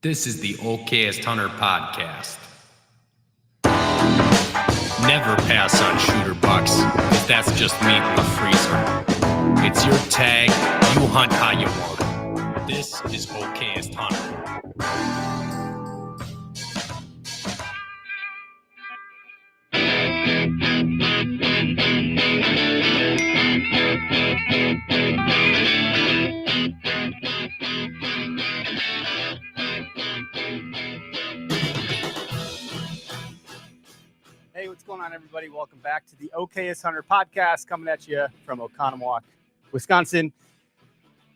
This is the Okayest Hunter podcast. Never pass on shooter bucks, because that's just meat in the freezer. It's your tag, you hunt how you want. This is Okayest Hunter. Hey, what's going on, everybody? Welcome back to the Okayest Hunter podcast, coming at you from Oconomowoc, Wisconsin.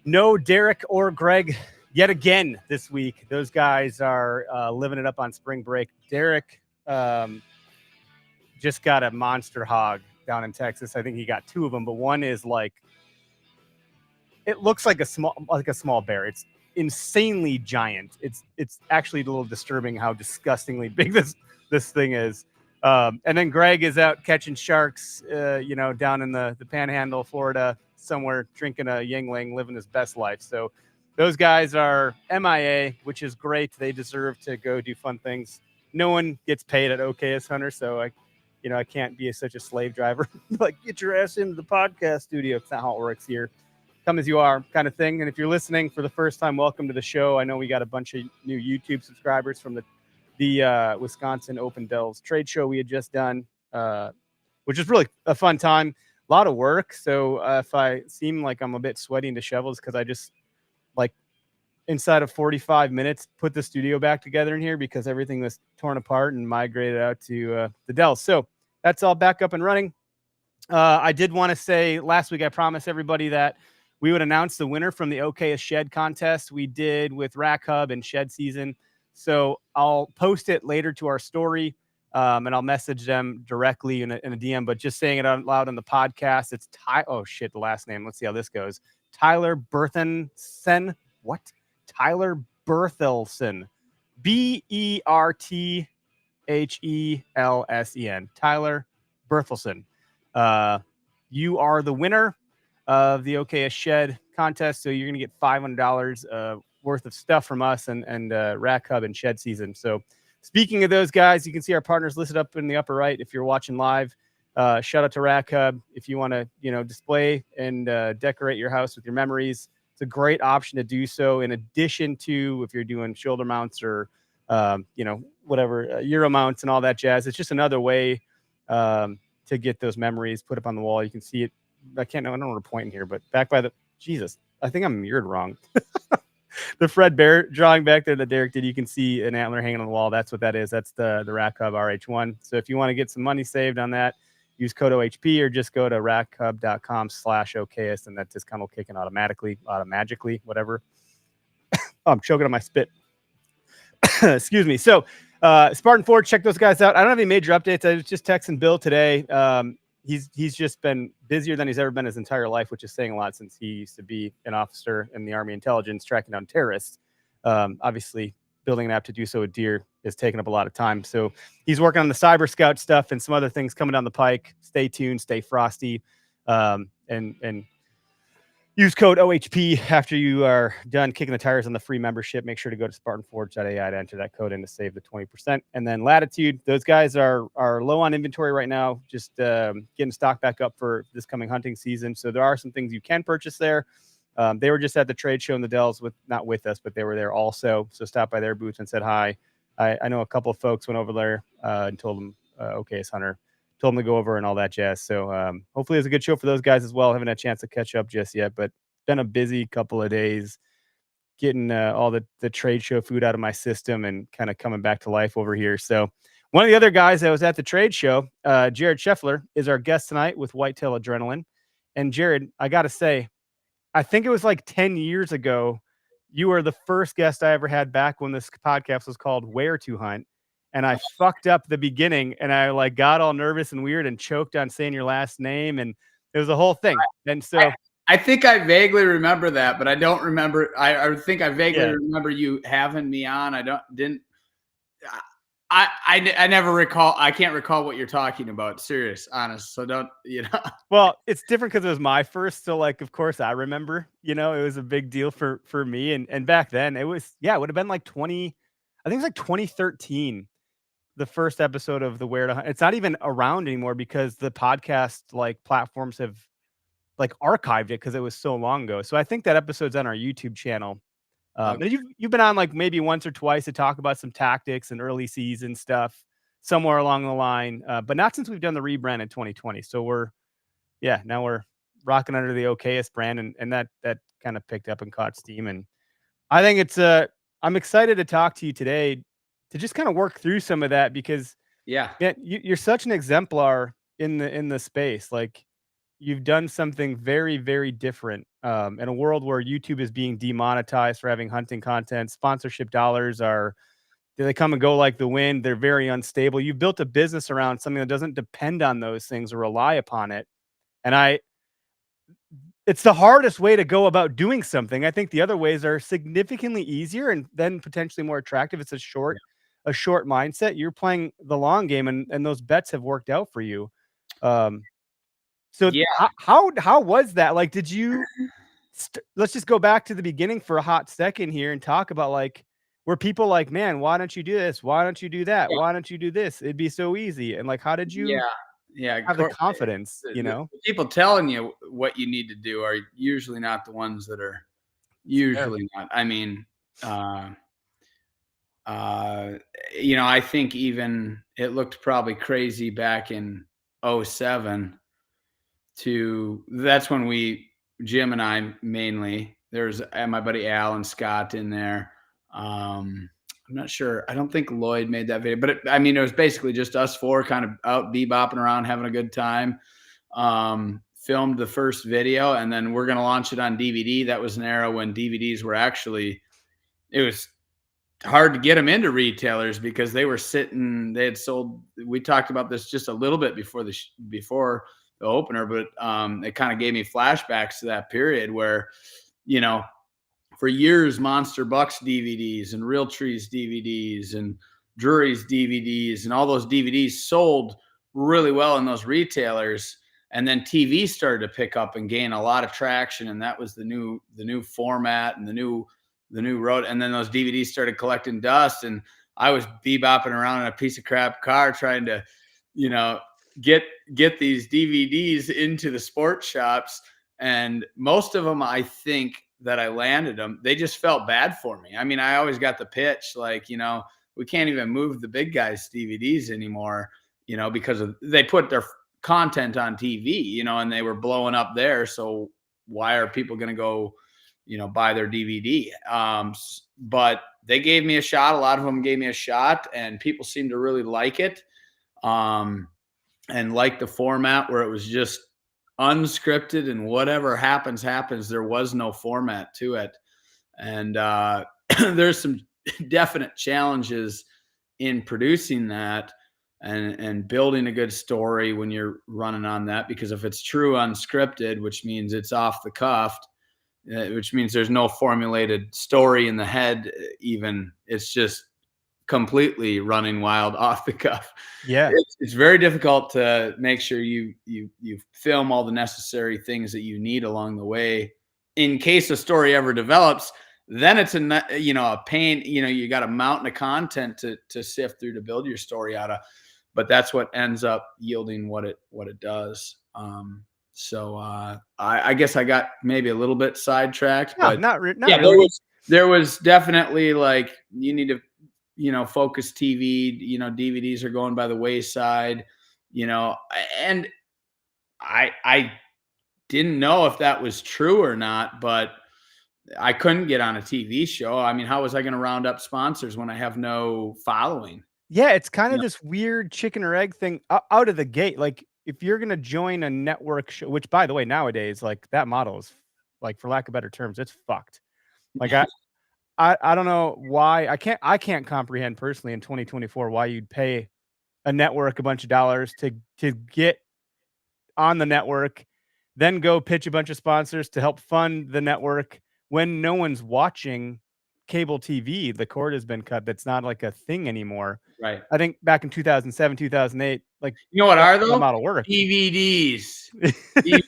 No Derek or Greg yet again this week. Those guys are living it up on spring break. Derek just got a monster hog down in Texas. I think he got two of them, but one is like, it looks like a small bear. It's insanely giant. It's actually a little disturbing how disgustingly big this thing is. And then Greg is out catching sharks, down in the Panhandle, Florida, somewhere, drinking a Yingling, living his best life. So those guys are MIA, which is great. They deserve to go do fun things. No one gets paid at Okayest Hunter, so I can't be such a slave driver. Like, get your ass into the podcast studio. It's not how it works here. Come as you are kind of thing. And if you're listening for the first time, welcome to the show. I know we got a bunch of new YouTube subscribers from the Wisconsin Open Dells trade show we had just done, which is really a fun time, a lot of work. So if I seem like I'm a bit sweaty and disheveled, because I just, like, inside of 45 minutes put the studio back together in here because everything was torn apart and migrated out to the Dells. So that's all back up and running. I did want to say last week I promised everybody that we would announce the winner from the Okayest Shed contest we did with Rack Hub and Shed Season. So I'll post it later to our story, and I'll message them directly in a DM. But just saying it out loud on the podcast, it's the last name. Let's see how this goes. Tyler Berthelsen. What? Tyler Berthelsen. Berthelsen. Tyler Berthelsen. You are the winner of the Okayest Shed contest. So you're going to get $500 worth of stuff from us and Rack Hub and Shed Season. So speaking of those guys, you can see our partners listed up in the upper right if you're watching live. Shout out to Rack Hub. If you want to display and decorate your house with your memories, it's a great option to do so, in addition to if you're doing shoulder mounts or Euro mounts and all that jazz. It's just another way to get those memories put up on the wall. You can see it. I don't know where to point in here, but back by I think I'm mirrored wrong. The Fred Bear drawing back there that Derek did, you can see an antler hanging on the wall. That's what that is. That's the Rack Hub RH1. So if you want to get some money saved on that, use code OHP or just go to rackhub.com/Okayest, and that discount will kick in automatically, whatever. I'm choking on my spit. Excuse me. So Spartan Ford, check those guys out. I don't have any major updates. I was just texting Bill today. He's just been busier than he's ever been his entire life, which is saying a lot since he used to be an officer in the Army intelligence tracking down terrorists. Obviously, building an app to do so with deer is taking up a lot of time. So he's working on the Cyber Scout stuff and some other things coming down the pike. Stay tuned, stay frosty, and use code OHP after you are done kicking the tires on the free membership. Make sure to go to SpartanForge.ai to enter that code in to save the 20%. And then Latitude, those guys are low on inventory right now, just getting stock back up for this coming hunting season. So there are some things you can purchase there. They were just at the trade show in the Dells, not with us, but they were there also. So stop by their booth and said hi. I know a couple of folks went over there and told them Okayest Hunter. Told them to go over and all that jazz. So hopefully it's a good show for those guys as well. Haven't had a chance to catch up just yet, but been a busy couple of days getting all the trade show food out of my system and kind of coming back to life over here. So one of the other guys that was at the trade show, Jared Scheffler, is our guest tonight with Whitetail Adrenaline. And Jared, I got to say, I think it was like 10 years ago, you were the first guest I ever had back when this podcast was called Where to Hunt. And I fucked up the beginning, and I got all nervous and weird and choked on saying your last name, and it was a whole thing. And so I think I vaguely remember that, but I don't remember. I think I vaguely remember you having me on. I never recall. I can't recall what you're talking about. Serious, honest. So don't, Well, it's different because it was my first. So like, of course I remember, it was a big deal for me. And back then it was, it would have been like 20, I think it's like 2013, the first episode of the Where to Hunt. It's not even around anymore because the podcast like platforms have like archived it because it was so long ago. So I think that episode's on our YouTube channel. Okay. And you've been on like maybe once or twice to talk about some tactics and early season stuff somewhere along the line, but not since we've done the rebrand in 2020. So now we're rocking under the okayest brand, and that kind of picked up and caught steam. And I think I'm excited to talk to you today to just kind of work through some of that because Yeah. man, you're such an exemplar in the space. Like you've done something very, very different in a world where YouTube is being demonetized for having hunting content. Sponsorship dollars they come and go like the wind. They're very unstable. You've built a business around something that doesn't depend on those things or rely upon it. And it's the hardest way to go about doing something. I think the other ways are significantly easier and then potentially more attractive. It's a short mindset. You're playing the long game, and those bets have worked out for you. So Yeah. how was that? Like, did you? Let's just go back to the beginning for a hot second here and talk about like, were people like, man, why don't you do this? Why don't you do that? Yeah. Why don't you do this? It'd be so easy. And like, how did you Yeah. have the confidence? The people telling you what you need to do are usually not the ones that are usually not. I mean, I think even it looked probably crazy back in 07 that's when Jim and I mainly, there's my buddy Al and Scott in there. I'm not sure. I don't think Lloyd made that video, but it was basically just us four kind of out bebopping around, having a good time. Filmed the first video, and then we're going to launch it on DVD. That was an era when DVDs were it was hard to get them into retailers because they had sold. We talked about this just a little bit before before the opener, but it kind of gave me flashbacks to that period where, for years, Monster Bucks DVDs and Real Trees DVDs and Drury's DVDs and all those DVDs sold really well in those retailers. And then TV started to pick up and gain a lot of traction, and that was the new format and the new road. And then those DVDs started collecting dust, and I was bebopping around in a piece of crap car trying to, get these DVDs into the sports shops. And most of them, I think that I landed them, they just felt bad for me. I mean, I always got the pitch, like, we can't even move the big guys' DVDs anymore, because they put their content on TV, and they were blowing up there. So why are people going to go, buy their DVD? But they gave me a shot. A lot of them gave me a shot, and people seemed to really like it. And like the format where it was just unscripted and whatever happens. There was no format to it. And there's some definite challenges in producing that and building a good story when you're running on that, because if it's true unscripted, which means it's off the cuff, which means there's no formulated story in the head, even, it's just completely running wild off the cuff. Yeah. It's very difficult to make sure you film all the necessary things that you need along the way in case a story ever develops. Then it's a pain. You got a mountain of content to sift through to build your story out of, but that's what ends up yielding what it does. So I guess I got maybe a little bit sidetracked, but not yeah, really. There was definitely like, you need to, focus TV, DVDs are going by the wayside, and I didn't know if that was true or not, but I couldn't get on a TV show. I mean, how was I going to round up sponsors when I have no following? Yeah, it's kind of this weird chicken or egg thing out of the gate. Like if you're going to join a network show, which by the way, nowadays, like that model is like, for lack of better terms, it's fucked. Like I don't know why I can't comprehend personally in 2024 why you'd pay a network a bunch of dollars to get on the network, then go pitch a bunch of sponsors to help fund the network when no one's watching cable TV, the cord has been cut. That's not like a thing anymore. Right. I think back in 2007, 2008, like You know what that are kind of though? model worked. DVDs. D-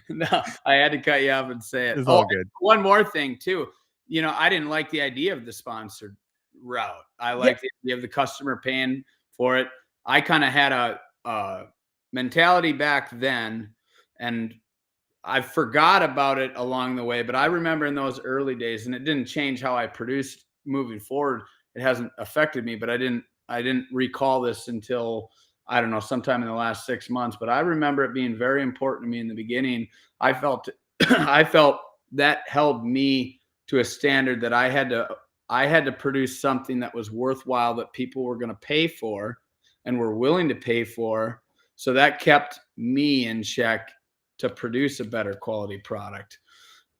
No, I had to cut you off and say it. It's Oh, all good. one more thing too. I didn't like the idea of the sponsored route. I Yeah. like the idea of the customer paying for it. I kind of had a mentality back then, and I forgot about it along the way, but I remember in those early days, and it didn't change how I produced moving forward. It hasn't affected me, but I didn't recall this until, I don't know, sometime in the last 6 months. But I remember it being very important to me in the beginning. I felt I felt that held me to a standard that I had to produce something that was worthwhile, that people were going to pay for and were willing to pay for. So that kept me in check to produce a better quality product.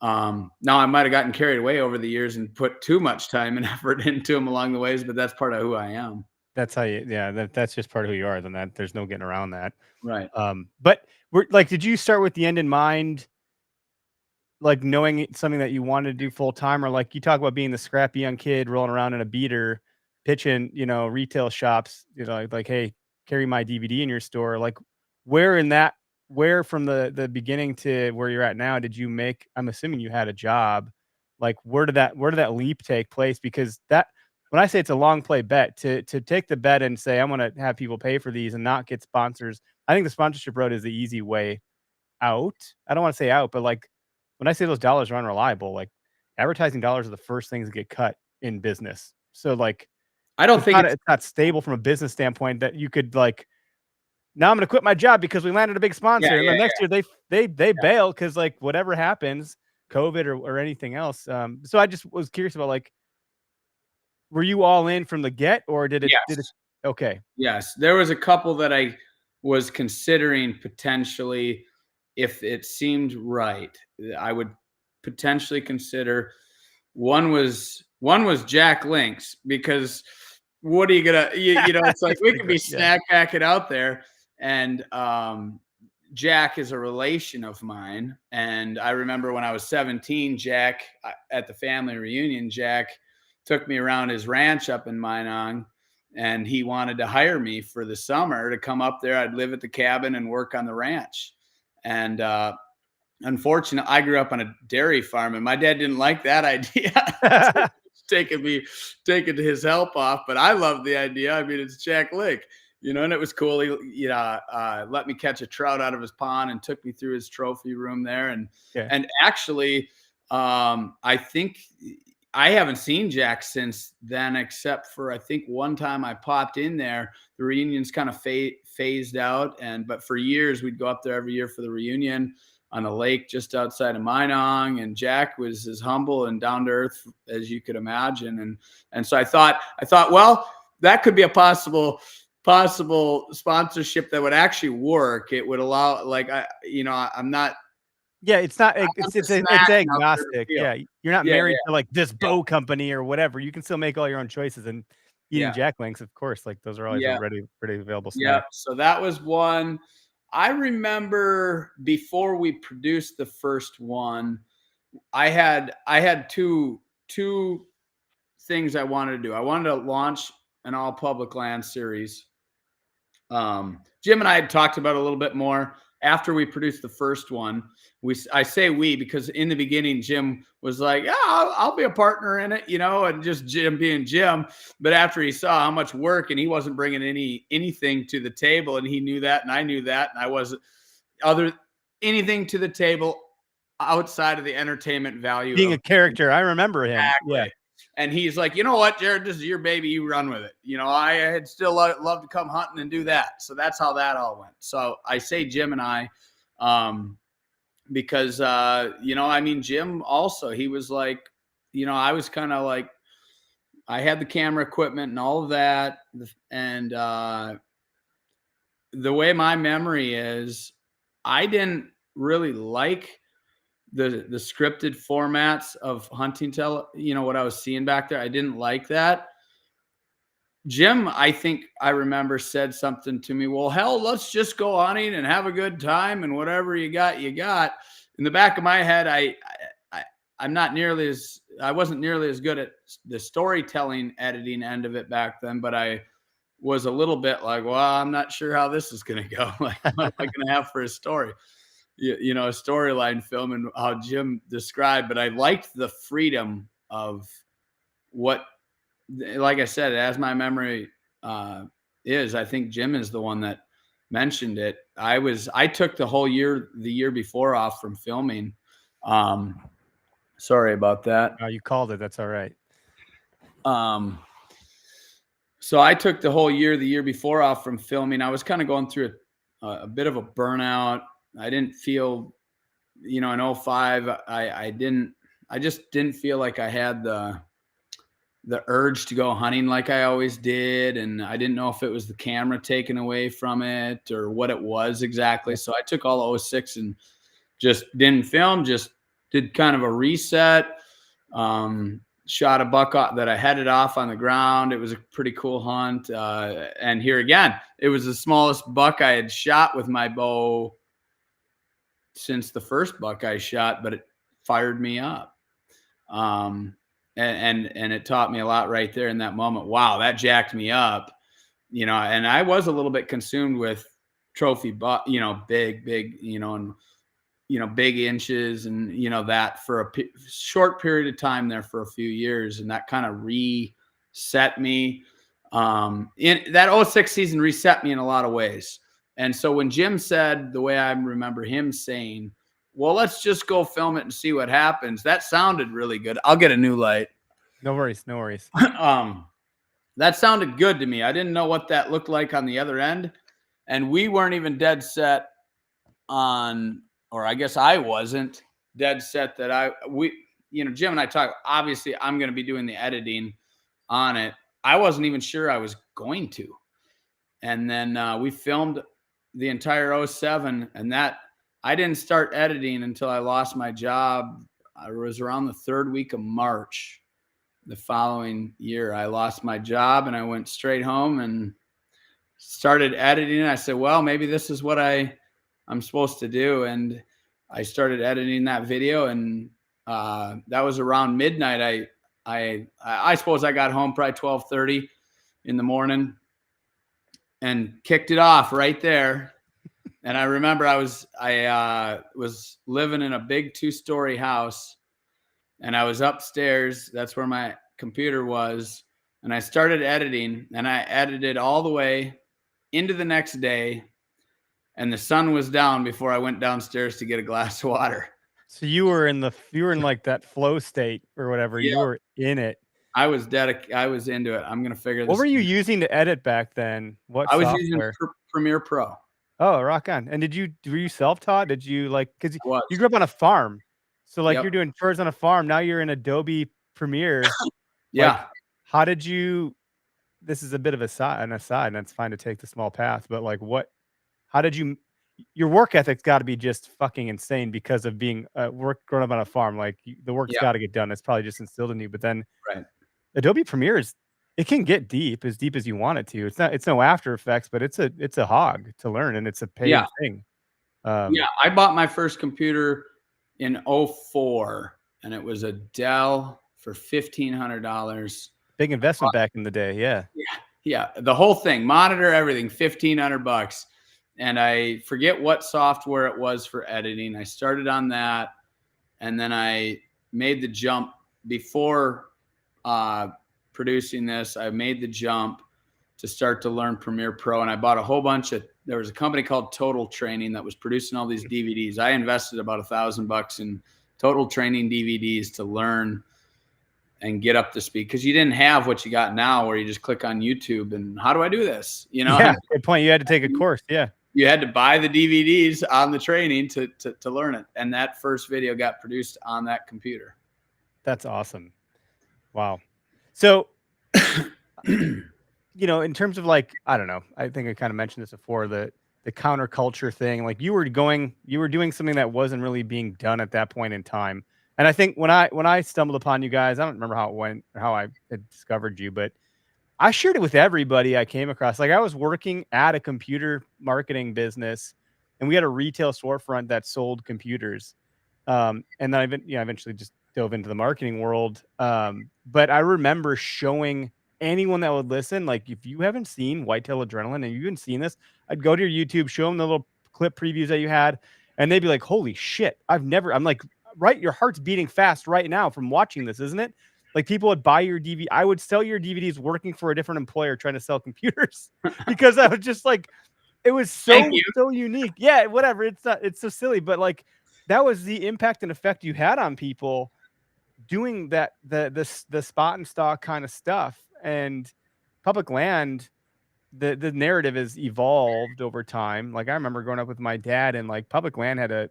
Now I might have gotten carried away over the years and put too much time and effort into them along the ways, but that's part of who I am. That's how you, yeah, that's just part of who you are. Then there's no getting around that. Right. But did you start with the end in mind? Like knowing it's something that you wanted to do full time, or like you talk about being the scrappy young kid rolling around in a beater, pitching, retail shops, like, hey, carry my DVD in your store. Like where from the beginning to where you're at now, did you make, I'm assuming you had a job. Like where did that leap take place? Because when I say it's a long play bet, to take the bet and say, I'm going to have people pay for these and not get sponsors. I think the sponsorship road is the easy way out. I don't want to say out, but like, when I say those dollars are unreliable, like advertising dollars are the first things that get cut in business. So like, I don't think it's not stable from a business standpoint that you could like, now I'm going to quit my job because we landed a big sponsor. And then next year they bail because like whatever happens, COVID or anything else. So I just was curious about like, were you all in from the get, or did it? Okay. Yes, there was a couple that I was considering potentially. If it seemed right, I would potentially consider. One was Jack Links, because what are you gonna, it's like we could be snack packing out there, and Jack is a relation of mine, and I remember when I was 17, Jack, at the family reunion, Jack took me around his ranch up in Minong, and he wanted to hire me for the summer to come up there. I'd live at the cabin and work on the ranch. And unfortunately, I grew up on a dairy farm, and my dad didn't like that idea. taking his help off, but I loved the idea. I mean, it's Jack Link, and it was cool. He let me catch a trout out of his pond and took me through his trophy room there. And actually, I think I haven't seen Jack since then, except for I think one time I popped in there. The reunion's kind of phased out, but for years we'd go up there every year for the reunion on a lake just outside of Minong. And Jack was as humble and down to earth as you could imagine. And so I thought, well, that could be a possible sponsorship that would actually work. It would allow, like, I'm not. Yeah, it's not. It's agnostic. Yeah, you're not married to like this bow company or whatever. You can still make all your own choices, and eating Jack Links, of course. Like those are always a ready available snack. Yeah. So that was one. I remember before we produced the first one, I had two things I wanted to do. I wanted to launch an all public land series. Jim and I had talked about it a little bit more after we produced the first one. I say we because in the beginning, Jim was like, yeah, I'll be a partner in it, and just Jim being Jim. But after he saw how much work, and he wasn't bringing anything to the table, and he knew that, and I knew that, and I wasn't anything to the table outside of the entertainment value. Being a character. I remember him. Exactly. Yeah. And he's like, you know what, Jared, this is your baby. You run with it. I had still love to come hunting and do that. So that's how that all went. So I say Jim and I, because, Jim also, he was like, I was kind of like, I had the camera equipment and all of that. And the way my memory is, I didn't really like the scripted formats of hunting what I was seeing back there. I didn't like that. Jim, I think I remember, said something to me, well, hell, let's just go hunting and have a good time, and whatever you got. In the back of my head, I wasn't nearly as good at the storytelling editing end of it back then, but I was a little bit like, well, I'm not sure how this is going to go. Like, what am I going to have for a story? You know, a storyline film and how Jim described, but I liked the freedom of what, like I said, as my memory is, I think Jim is the one that mentioned it. I took the year before off from filming. Sorry about that. Oh, you called it. That's all right. So I took the year before off from filming. I was kind of going through a bit of a burnout. I didn't feel, you know, in 05, I just didn't feel like I had the urge to go hunting like I always did. And I didn't know if it was the camera taken away from it or what it was exactly. So I took all of 06 and just didn't film, just did kind of a reset. Shot a buck that I headed off on the ground. It was a pretty cool hunt. And here again, it was the smallest buck I had shot with my bow since the first buck I shot, but it fired me up. And it taught me a lot right there in that moment. Wow, that jacked me up, you know, and I was a little bit consumed with trophy buck, you know, big, you know, and, you know, big inches and, you know, that for a short period of time there for a few years. And that kind of reset me. In that 06 season reset me in a lot of ways. And so when Jim said, the way I remember him saying, well, let's just go film it and see what happens, that sounded really good. I'll get a new light. No worries. No worries. That sounded good to me. I didn't know what that looked like on the other end. And we weren't even dead set on, or I guess I wasn't dead set that you know, Jim and I talked, obviously I'm going to be doing the editing on it. I wasn't even sure I was going to. And then we filmed the entire 07, and that I didn't start editing until I lost my job. It was around the third week of March the following year. I lost my job and I went straight home and started editing. I said, well, maybe this is what I'm supposed to do. And I started editing that video, and that was around midnight. I suppose I got home probably 12:30 in the morning and kicked it off right there. And I remember I was living in a big 2-story house, and I was upstairs. That's where my computer was. And I started editing, and I edited all the way into the next day. And the sun was down before I went downstairs to get a glass of water. So you were in like that flow state or whatever. Yeah. You were in it. I was into it. I'm going to figure this. What were you using to edit back then? What I was software? using Premiere Pro. Oh, rock on. And were you self-taught? Did you because I was. you grew up on a farm. So like Yep. you're doing chores on a farm. Now you're in Adobe Premiere. Yeah. Like, how did you, this is a bit of an aside, and it's fine to take the small path, but like how did you, your work ethic's got to be just fucking insane because of being growing up on a farm. Like the work's got to get done. It's probably just instilled in you. But then Adobe Premiere it can get deep as you want it to. It's no After Effects, but it's a hog to learn, and it's a paid thing. I bought my first computer in 04, and it was a Dell for $1,500. Big investment back in the day. Yeah. The whole thing, monitor, everything, $1,500. And I forget what software it was for editing. I started on that, and then I made the jump before producing this. I made the jump to start to learn Premiere Pro, and I bought a whole bunch of, there was a company called Total Training that was producing all these DVDs. I invested about $1,000 in Total Training DVDs to learn and get up to speed, because you didn't have what you got now where you just click on YouTube and how do I do this? You know, good point. You had to take a course. Yeah. You had to buy the DVDs on the training to learn it. And that first video got produced on that computer. That's awesome. Wow. So, you know, in terms of like, I don't know, I think I kind of mentioned this before, the counterculture thing, like you were doing something that wasn't really being done at that point in time. And I think when I stumbled upon you guys, I don't remember how it went or how I had discovered you, but I shared it with everybody I came across. Like I was working at a computer marketing business, and we had a retail storefront that sold computers. And then I eventually just dove into the marketing world. But I remember showing anyone that would listen, like, if you haven't seen Whitetail Adrenaline and you haven't seen this, I'd go to your YouTube, show them the little clip previews that you had, and they'd be like, holy shit, I'm like, right, your heart's beating fast right now from watching this, isn't it? Like, people would buy your DVD. I would sell your DVDs working for a different employer trying to sell computers because I was just like, it was so unique. Yeah, whatever. It's so silly, but like, that was the impact and effect you had on people doing that, the spot and stock kind of stuff. And public land, the narrative has evolved over time. Like, I remember growing up with my dad, and like, public land had I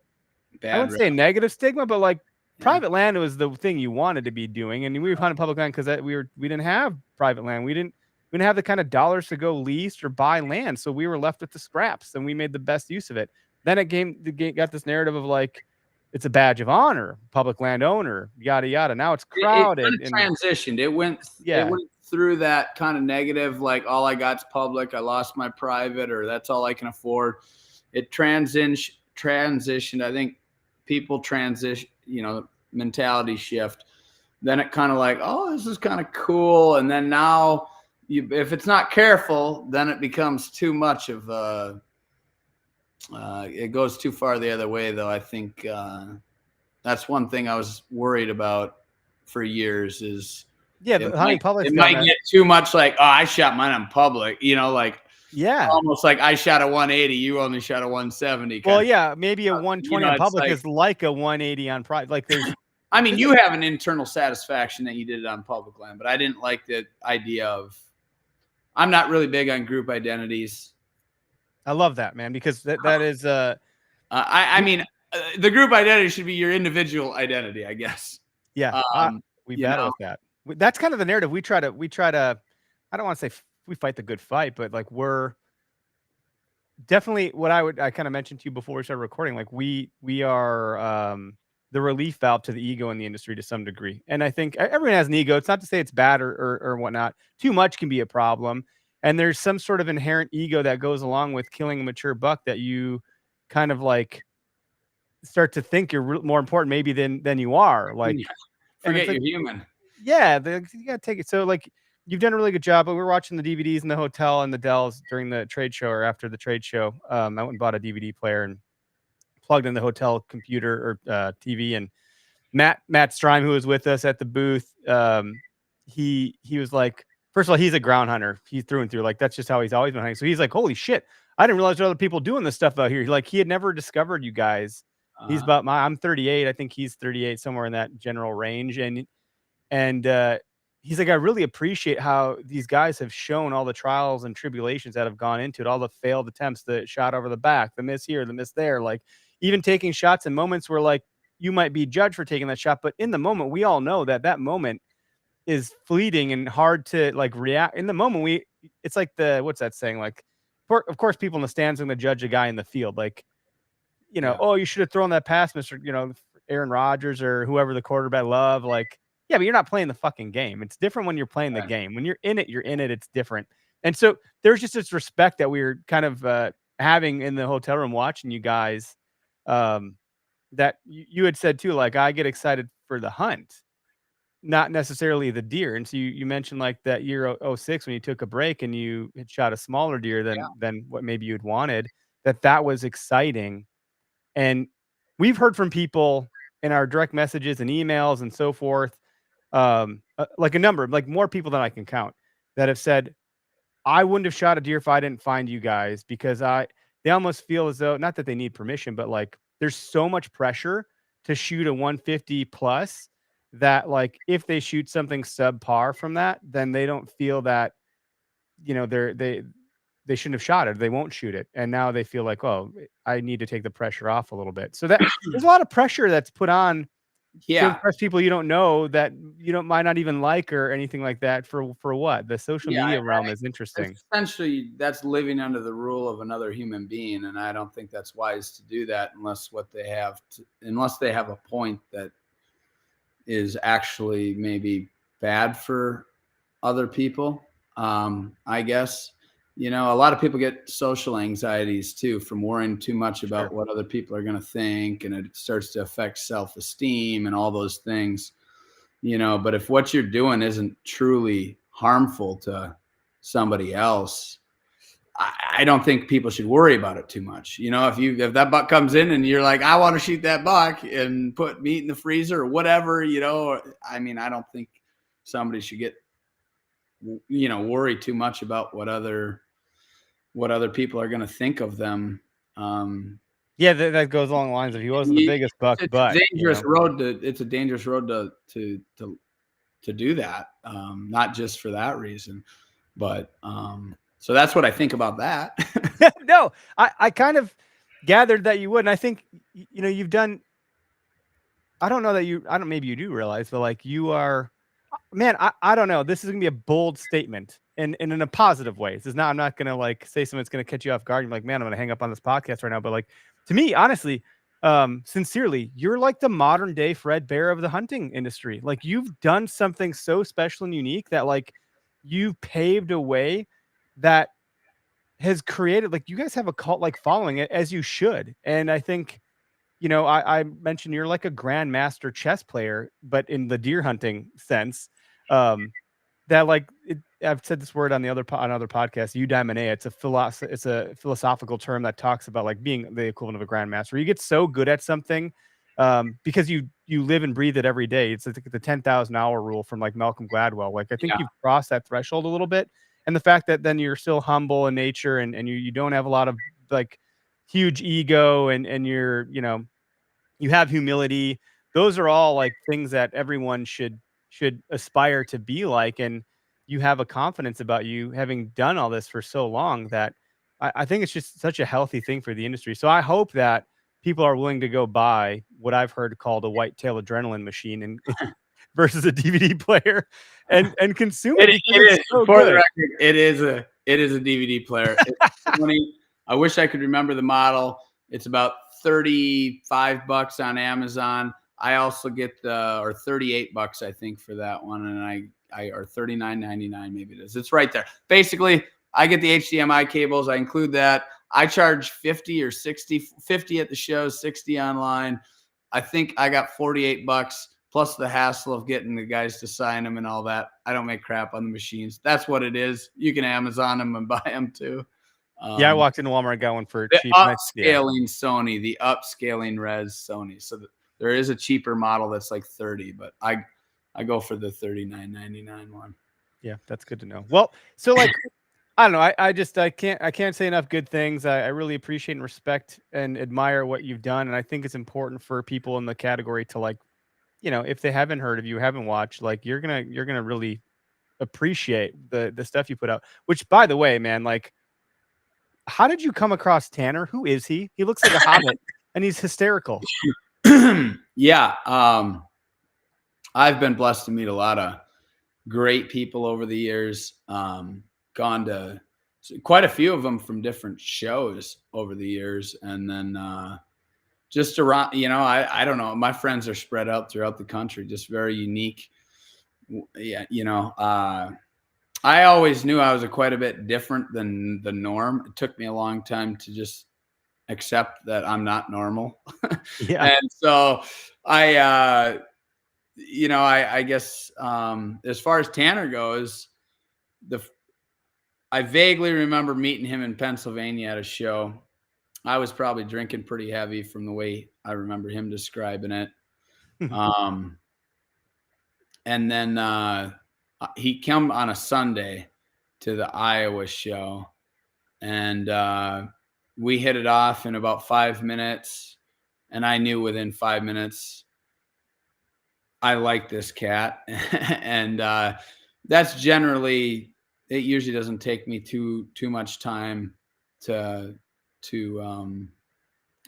wouldn't say a negative stigma, but like, private land was the thing you wanted to be doing. And we were hunting public land because we didn't have private land. We didn't have the kind of dollars to go lease or buy land. So we were left with the scraps, and we made the best use of it. Then it got this narrative of like, it's a badge of honor, public land owner, yada yada. Now it's crowded. It transitioned. It went through that kind of negative, like, all I got's public, I lost my private, or that's all I can afford. It transitioned. I think people transition, mentality shift. Then it kind of like, oh, this is kind of cool. And then now, if it's not careful, then it becomes too much of it goes too far the other way, though. I think that's one thing I was worried about for years is hunting public. It might get too much like, oh, I shot mine on public, like, almost like I shot a 180, you only shot a 170. Well, yeah, maybe a 120 on public is like a 180 on private. Like, there's I mean, you have an internal satisfaction that you did it on public land, but I didn't like the idea of, I'm not really big on group identities. I love that, man, because that is I mean, the group identity should be your individual identity, I guess. Yeah, we battle with that. That's kind of the narrative we try to. I don't want to say we fight the good fight, but like, we're definitely what I kind of mentioned to you before we started recording. Like, we are the relief valve to the ego in the industry to some degree, and I think everyone has an ego. It's not to say it's bad or whatnot. Too much can be a problem. And there's some sort of inherent ego that goes along with killing a mature buck that you kind of like start to think you're more important maybe than you are. Like, forget you're human. Yeah, you gotta take it. So like, you've done a really good job. But we were watching the DVDs in the hotel and the Dells during the trade show or after the trade show. I went and bought a DVD player and plugged in the hotel computer or TV. And Matt Strime, who was with us at the booth, he was like, first of all, he's a ground hunter. He's through and through. Like, that's just how he's always been hunting. So he's like, holy shit, I didn't realize there were other people doing this stuff out here. Like, he had never discovered you guys. He's about I'm 38. I think he's 38, somewhere in that general range. And he's like, I really appreciate how these guys have shown all the trials and tribulations that have gone into it, all the failed attempts, the shot over the back, the miss here, the miss there. Like, even taking shots in moments where like you might be judged for taking that shot. But in the moment, we all know that moment is fleeting and hard to like react in the moment. It's like what's that saying? Like, of course, people in the stands are going to judge a guy in the field. Like, oh, you should have thrown that pass, Mr. Aaron Rodgers or whoever the quarterback love. Like, yeah, but you're not playing the fucking game. It's different when you're playing the game. When you're in it, it's different. And so there's just this respect that we were kind of having in the hotel room watching you guys, that you had said too, like, I get excited for the hunt, not necessarily the deer. And so you mentioned like that year 06 when you took a break and you had shot a smaller deer than what maybe you'd wanted, that was exciting. And we've heard from people in our direct messages and emails and so forth, like a number, like more people than I can count, that have said, I wouldn't have shot a deer if I didn't find you guys, because they almost feel as though, not that they need permission, but like, there's so much pressure to shoot a 150 plus that if they shoot something subpar from that, then they don't feel that, they shouldn't have shot it. They won't shoot it. And now they feel like, oh, I need to take the pressure off a little bit. So that there's a lot of pressure that's put on to impress people you don't know, that might not even like or anything like that. For what? The social media realm is interesting. Essentially, that's living under the rule of another human being. And I don't think that's wise to do that unless they have a point that is actually maybe bad for other people, I guess. you know, a lot of people get social anxieties too from worrying too much about Sure. what other people are going to think, and it starts to affect self-esteem and all those things, you know. But if what you're doing isn't truly harmful to somebody else, I don't think people should worry about it too much. You know, if that buck comes in and you're like, I want to shoot that buck and put meat in the freezer or whatever, you know, I mean, I don't think somebody should get, you know, worry too much about what other people are going to think of them. Um, Yeah, that goes along the lines of he wasn't the biggest buck, it's but a dangerous road to do that. Not just for that reason, but so that's what I think about that. no, I kind of gathered that you would, and I think you know you've done. I don't know that you. I don't. Maybe you do realize, but like you are, man. I don't know. This is gonna be a bold statement, and in a positive way. This is not. I'm not gonna like say something that's gonna catch you off guard. You're like, man, I'm gonna hang up on this podcast right now. But like to me, honestly, sincerely, you're like the modern day Fred Bear of the hunting industry. Like you've done something so special and unique that like you've paved a way that has created, like, you guys have a cult like following it, as you should. And I think, you know, I mentioned you're like a grandmaster chess player, but in the deer hunting sense. That like I've said this word on on other podcasts, eudaimonia. It's a philosophical term that talks about like being the equivalent of a grandmaster. You get so good at something because you live and breathe it every day. It's like the 10,000 hour rule from like Malcolm Gladwell. Like I think Yeah. you've crossed that threshold a little bit, and the fact that then you're still humble in nature, and you don't have a lot of like huge ego, and you're, you know, you have humility. Those are all like things that everyone should aspire to be like. And you have a confidence about you having done all this for so long that I think it's just such a healthy thing for the industry. So I hope that people are willing to go buy what I've heard called a Whitetail Adrenaline machine and versus a DVD player and consume it, because It it's is, so for the good. record, it is a DVD player. It's 20. I wish I could remember the model. It's about $35 on Amazon. I also get or $38, I think, for that one, and I or $39.99 maybe it is. It's right there. Basically, I get the HDMI cables. I include that. I charge 50 or 60, 50 at the show, 60 online. I think I got $48 plus the hassle of getting the guys to sign them and all that. I don't make crap on the machines. That's what it is. You can Amazon them and buy them too. Yeah, I walked into Walmart and got one for The cheap. upscaling Sony, the upscaling res Sony. So there is a cheaper model that's like 30, but I go for the $39.99 one. Yeah, that's good to know. Well, so like I don't know. I can't say enough good things. I really appreciate and respect and admire what you've done. And I think it's important for people in the category to like, you know, if they haven't heard of you, haven't watched, like you're gonna really appreciate the stuff you put out. Which, by the way, man, like, how did you come across Tanner? Who is he? He looks like a hobbit and he's hysterical. Yeah. I've been blessed to meet a lot of great people over the years. Gone to quite a few of them from different shows over the years. And then just around, you know, I don't know. My friends are spread out throughout the country, just very unique. Yeah, you know, I always knew I was quite a bit different than the norm. It took me a long time to just accept that I'm not normal. Yeah. And so I, you know, I guess as far as Tanner goes, I vaguely remember meeting him in Pennsylvania at a show. I was probably drinking pretty heavy from the way I remember him describing it. And then he came on a Sunday to the Iowa show, and we hit it off in about 5 minutes. And I knew within 5 minutes, I like this cat. And that's generally, it usually doesn't take me too much time to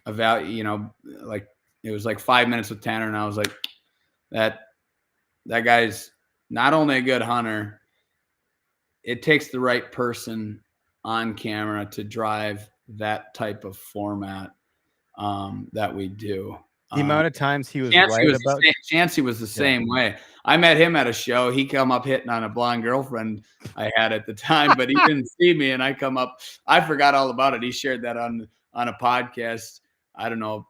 evaluate, you know, like it was like 5 minutes with Tanner, and I was like, that guy's not only a good hunter, it takes the right person on camera to drive that type of format that we do. The amount of times he was Chancey right was about Chancey was the same way. I met him at a show. He come up hitting on a blonde girlfriend I had at the time, but he didn't see me, and I come up. I forgot all about it. He shared that on a podcast. I don't know.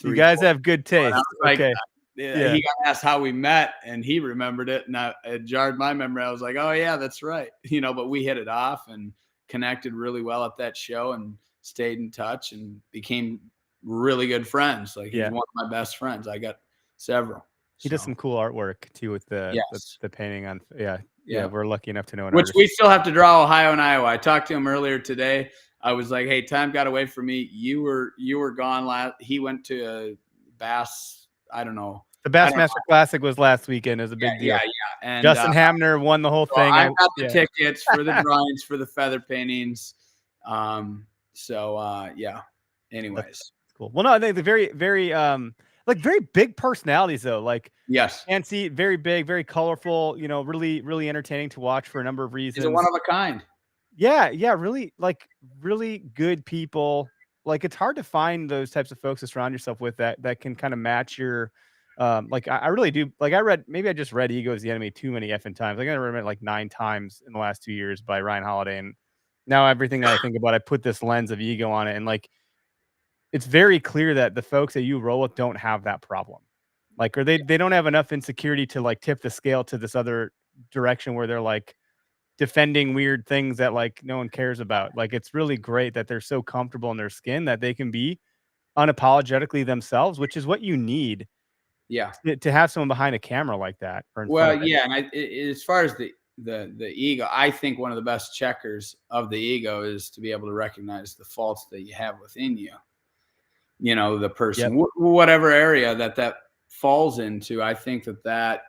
you guys have good taste. Like, Okay. He got asked how we met, and he remembered it, and it jarred my memory. I was like, "Oh yeah, that's right." But we hit it off and connected really well at that show, and stayed in touch and became really good friends. Like, he's one of my best friends. I got several. He does some cool artwork too with the painting on. Yeah. We're lucky enough to know an artist. We still have to draw Ohio and Iowa. I talked to him earlier today. I was like, "Hey, time got away from me. You were gone last." He went to a Bass. I don't know. The Bassmaster Classic was last weekend. It was a big deal. Yeah. And Justin Hamner won the whole thing. I got the tickets for the drawings for the feather paintings. Anyways, that's cool. Well, no, I think the very, very, very big personalities though. Like, yes, Nancy, very big, very colorful. Really, really entertaining to watch for a number of reasons. He's a one of a kind. Yeah, really, really good people. Like, it's hard to find those types of folks to surround yourself with that can kind of match your. I really do. Like, I just read Ego is the Enemy too many effing times. I read it like 9 times in the last 2 years by Ryan Holiday, and now everything that I think about, I put this lens of ego on it, and like, it's very clear that the folks that you roll with don't have that problem, like, or they don't have enough insecurity to like tip the scale to this other direction where they're like defending weird things that like no one cares about. Like, it's really great that they're so comfortable in their skin that they can be unapologetically themselves, which is what you need. Yeah, to have someone behind a camera like that. And as far as the ego, I think one of the best checkers of the ego is to be able to recognize the faults that you have within you. The person, whatever area that falls into. I think that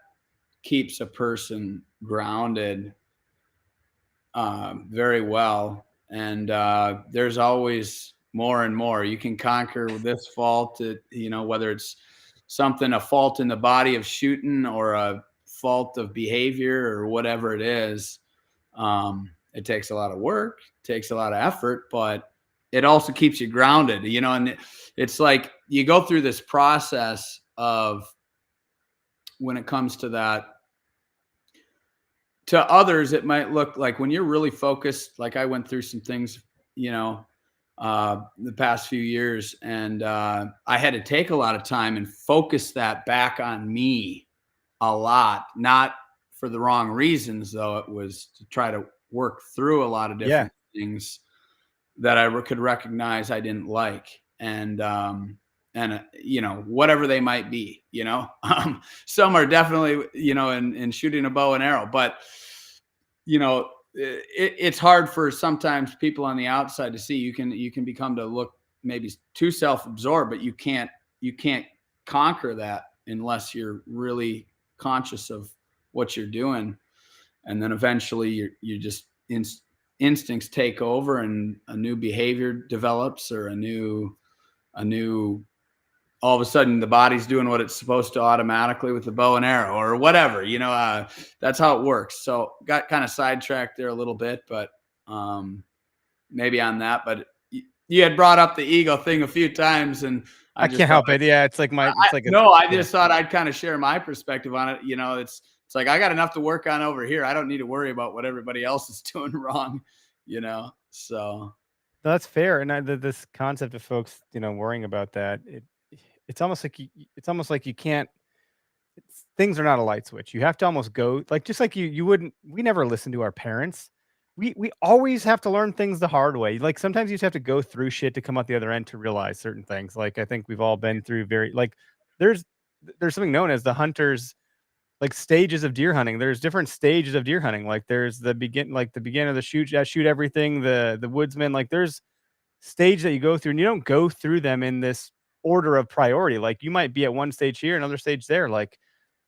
keeps a person grounded very well. And there's always more and more. You can conquer this fault, whether it's a fault in the body of shooting or a fault of behavior or whatever it is. It takes a lot of work, takes a lot of effort, but it also keeps you grounded, and it's like you go through this process of, when it comes to that, to others, it might look like when you're really focused, like I went through some things, the past few years, and I had to take a lot of time and focus that back on me a lot, not for the wrong reasons, though. It was to try to work through a lot of different things that I could recognize I didn't like. And whatever they might be, some are definitely, in shooting a bow and arrow, but, it's hard for sometimes people on the outside to see. You can become to look maybe too self-absorbed, but you can't conquer that unless you're really conscious of what you're doing. And then eventually you just instincts take over, and a new behavior develops, or a new all of a sudden the body's doing what it's supposed to automatically with the bow and arrow or whatever, that's how it works. So got kind of sidetracked there a little bit, but maybe on that. But you had brought up the ego thing a few times, and I can't help it. Yeah, it's like I just thought I'd kind of share my perspective on it. It's like I got enough to work on over here. I don't need to worry about what everybody else is doing wrong, So that's fair. And this concept of folks, worrying about that, it's almost like you can't. Things are not a light switch. You have to almost go just like you wouldn't. We never listen to our parents. We always have to learn things the hard way. Like, sometimes you just have to go through shit to come out the other end to realize certain things. Like, I think we've all been through there's something known as the hunter's stages of deer hunting. There's different stages of deer hunting. Like, there's the beginning of the shoot everything, the woodsman. Like, there's stage that you go through, and you don't go through them in this order of priority. Like, you might be at one stage here, another stage there. Like,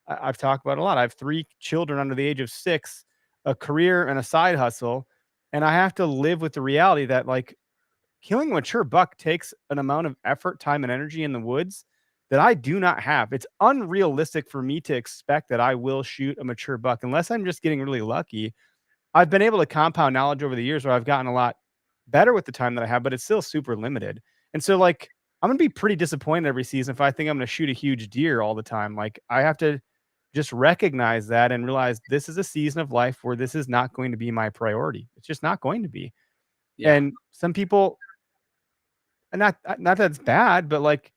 I've talked about a lot. I have 3 children under the age of 6, a career and a side hustle. And I have to live with the reality that killing a mature buck takes an amount of effort, time, and energy in the woods that I do not have. It's unrealistic for me to expect that I will shoot a mature buck unless I'm just getting really lucky. I've been able to compound knowledge over the years where I've gotten a lot better with the time that I have, but it's still super limited. And so I'm going to be pretty disappointed every season if I think I'm going to shoot a huge deer all the time. Like, I have to just recognize that and realize this is a season of life where this is not going to be my priority. It's just not going to be. Yeah. And some people, and not that it's bad, but like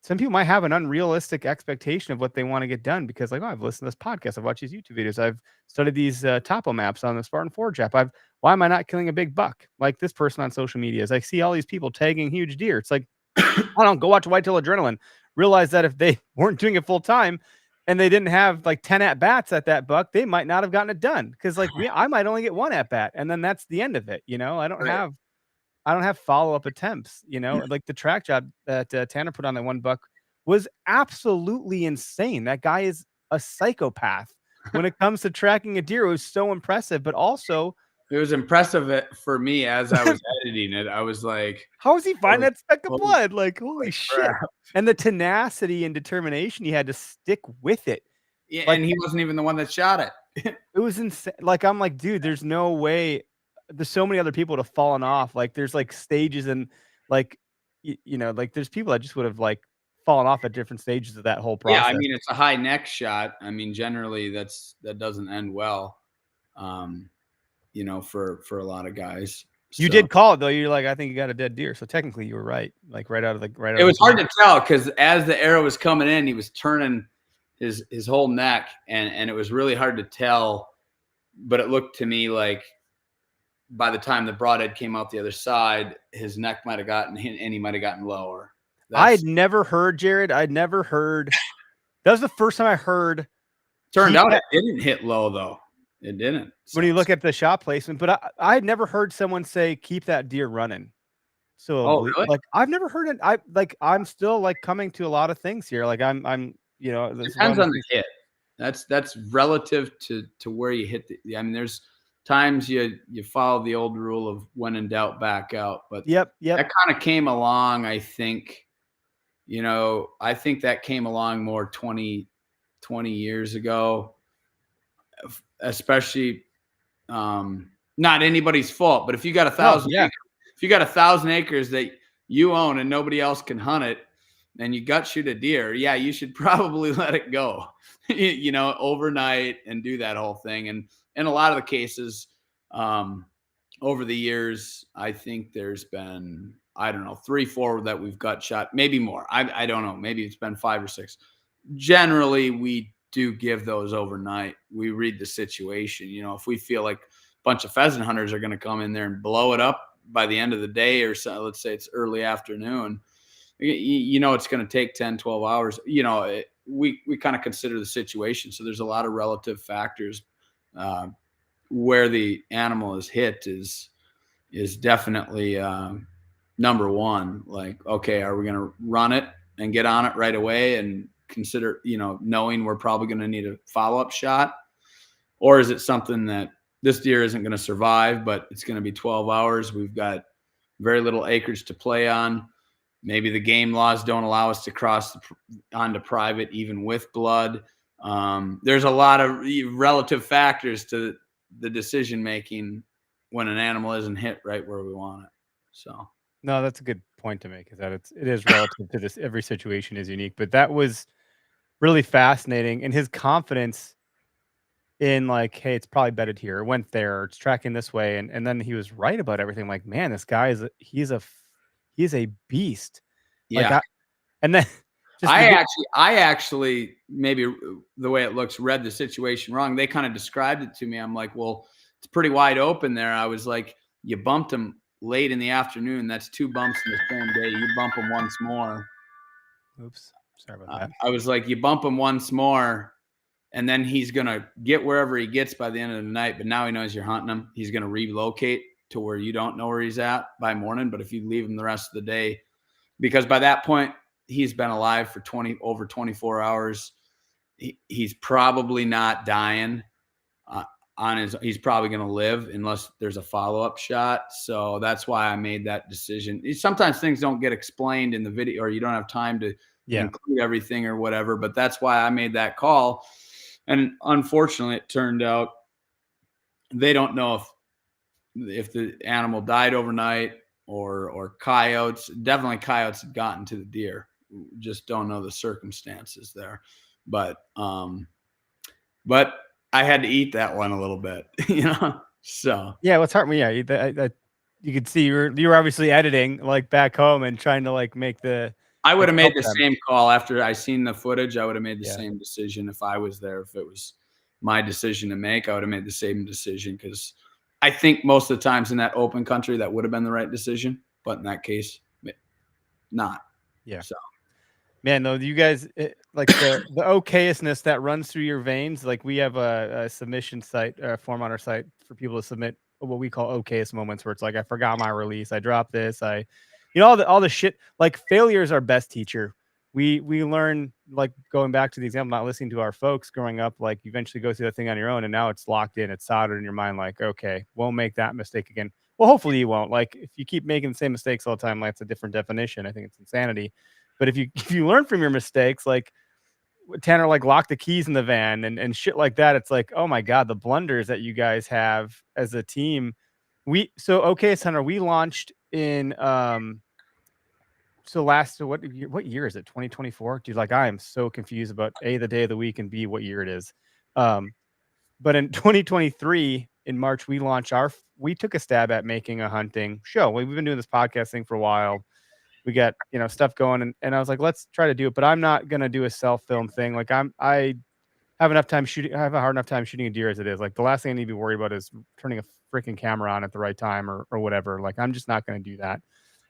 some people might have an unrealistic expectation of what they want to get done because, like, oh, I've listened to this podcast, I've watched these YouTube videos, I've studied these topo maps on the Spartan Forge app. Why am I not killing a big buck like this person on social media? As I see all these people tagging huge deer, it's like, I don't go watch Whitetail Adrenaline. Realize that if they weren't doing it full time and they didn't have like 10 at bats at that buck, they might not have gotten it done. Cause like I might only get one at bat and then that's the end of it. You know, Right. I don't have follow-up attempts, you know, like the track job that Tanner put on that one buck was absolutely insane. That guy is a psychopath when it comes to tracking a deer. It was so impressive, but also It was impressive for me as I was editing it. I was like, how does he find holy, that speck of holy, blood? Like, holy holy shit. crap. And the tenacity and determination he had to stick with it. Yeah, Like, and he wasn't even the one that shot it. it was insane. Like, I'm like, dude, there's no way. There's so many other people that have fallen off. Like, there's like stages and like, you know, like there's people that just would have like fallen off at different stages of that whole Yeah, process. I mean, it's a high neck shot. I mean, generally that doesn't end well. You know, for a lot of guys. You So did call it though. You're like, I think you got a dead deer. So technically you were right. Like right out of the it was hard to tell because as the arrow was coming in, he was turning his whole neck, and it was really hard to tell. But it looked to me like by the time the broadhead came out the other side, his neck might have gotten hit and he might have gotten lower. I had never heard, Jared. I'd never heard. That was the first time I heard. Turned out it didn't hit low though. It didn't. When you look at the shot placement, but I had never heard someone say keep that deer running. So really? like I've never heard it. I'm still like coming to a lot of things here. Like I'm you know, it depends on the hit. That's relative to where you hit the. I mean, there's times you follow the old rule of when in doubt, back out. But yep. That kind of came along, I think. You know, I think that came along more 20 years ago, especially not anybody's fault. But if you got 1,000 acres, if you got 1,000 acres that you own and nobody else can hunt it, and you gut shoot a deer, yeah, you should probably let it go, you know, overnight and do that whole thing. And in a lot of the cases, over the years, I think there's been, I don't know, 3, 4 that we've gut shot, maybe more. I don't know. Maybe it's been 5 or 6. Generally, we do give those overnight. We read the situation. You know, if we feel like a bunch of pheasant hunters are going to come in there and blow it up by the end of the day, or so, let's say it's early afternoon, you know, it's going to take 10, 12 hours. You know, we kind of consider the situation. So there's a lot of relative factors. Where the animal is hit is definitely number one. Like, okay, are we going to run it and get on it right away and consider, you know, knowing we're probably going to need a follow-up shot? Or is it something that this deer isn't going to survive, but it's going to be 12 hours. We've got very little acreage to play on. Maybe the game laws don't allow us to cross onto private, even with blood. There's a lot of relative factors to the decision making when an animal isn't hit right where we want it. So no, that's a good point to make, is that it is relative to this. Every situation is unique, but that was really fascinating. And his confidence in like, hey, it's probably bedded here, went there, it's tracking this way. And then he was right about everything. Like, man, this guy he's a beast. yeah. Like, and then I actually maybe the way it looks read the situation wrong. They kind of described it to me. I'm like, well, it's pretty wide open there. I was like, you bumped him late in the afternoon. That's 2 bumps in the same day. You bump him once more. Oops, sorry about that. I was like, you bump him once more, and then he's gonna get wherever he gets by the end of the night. But now he knows you're hunting him. He's gonna relocate to where you don't know where he's at by morning. But if you leave him the rest of the day, because by that point he's been alive for over 24 hours. He's probably not dying he's probably going to live unless there's a follow-up shot. So that's why I made that decision. Sometimes things don't get explained in the video, or you don't have time to include everything or whatever, but that's why I made that call. And unfortunately it turned out they don't know if the animal died overnight or coyotes. Definitely coyotes had gotten to the deer. Just don't know the circumstances there. But I had to eat that one a little bit, So Yeah, well, it's hard. Yeah, you could see you were obviously editing like back home and trying to like make the. I would like, have made help the them. same call after I seen the footage. I would have made the Yeah. same decision if I was there. If it was my decision to make, I would have made the same decision, because I think most of the times in that open country that would have been the right decision, but in that case, not. Yeah. So Man, though, you guys like the okayestness that runs through your veins. Like we have a submission site form on our site for people to submit what we call okayest moments, where it's like I forgot my release, I dropped this, all the shit. Like failure is our best teacher. We learn, like going back to the example, not listening to our folks growing up. Like you eventually go through that thing on your own, and now it's locked in, it's soldered in your mind. Like okay, won't make that mistake again. Well, hopefully you won't. Like if you keep making the same mistakes all the time, like it's a different definition. I think it's insanity. But if you learn from your mistakes, like Tanner, like lock the keys in the van and shit like that, it's like, oh my God, the blunders that you guys have as a team. Okay, Hunter, we launched in what year is it? 2024? Dude, like I am so confused about A, the day of the week, and B, what year it is. But in 2023, in March, we took a stab at making a hunting show. We've been doing this podcast thing for a while. We got stuff going, and I was like, let's try to do it, but I'm not gonna do a self-film thing. Like I have enough time shooting. I have a hard enough time shooting a deer as it is. Like the last thing I need to be worried about is turning a freaking camera on at the right time or whatever. Like I'm just not gonna do that.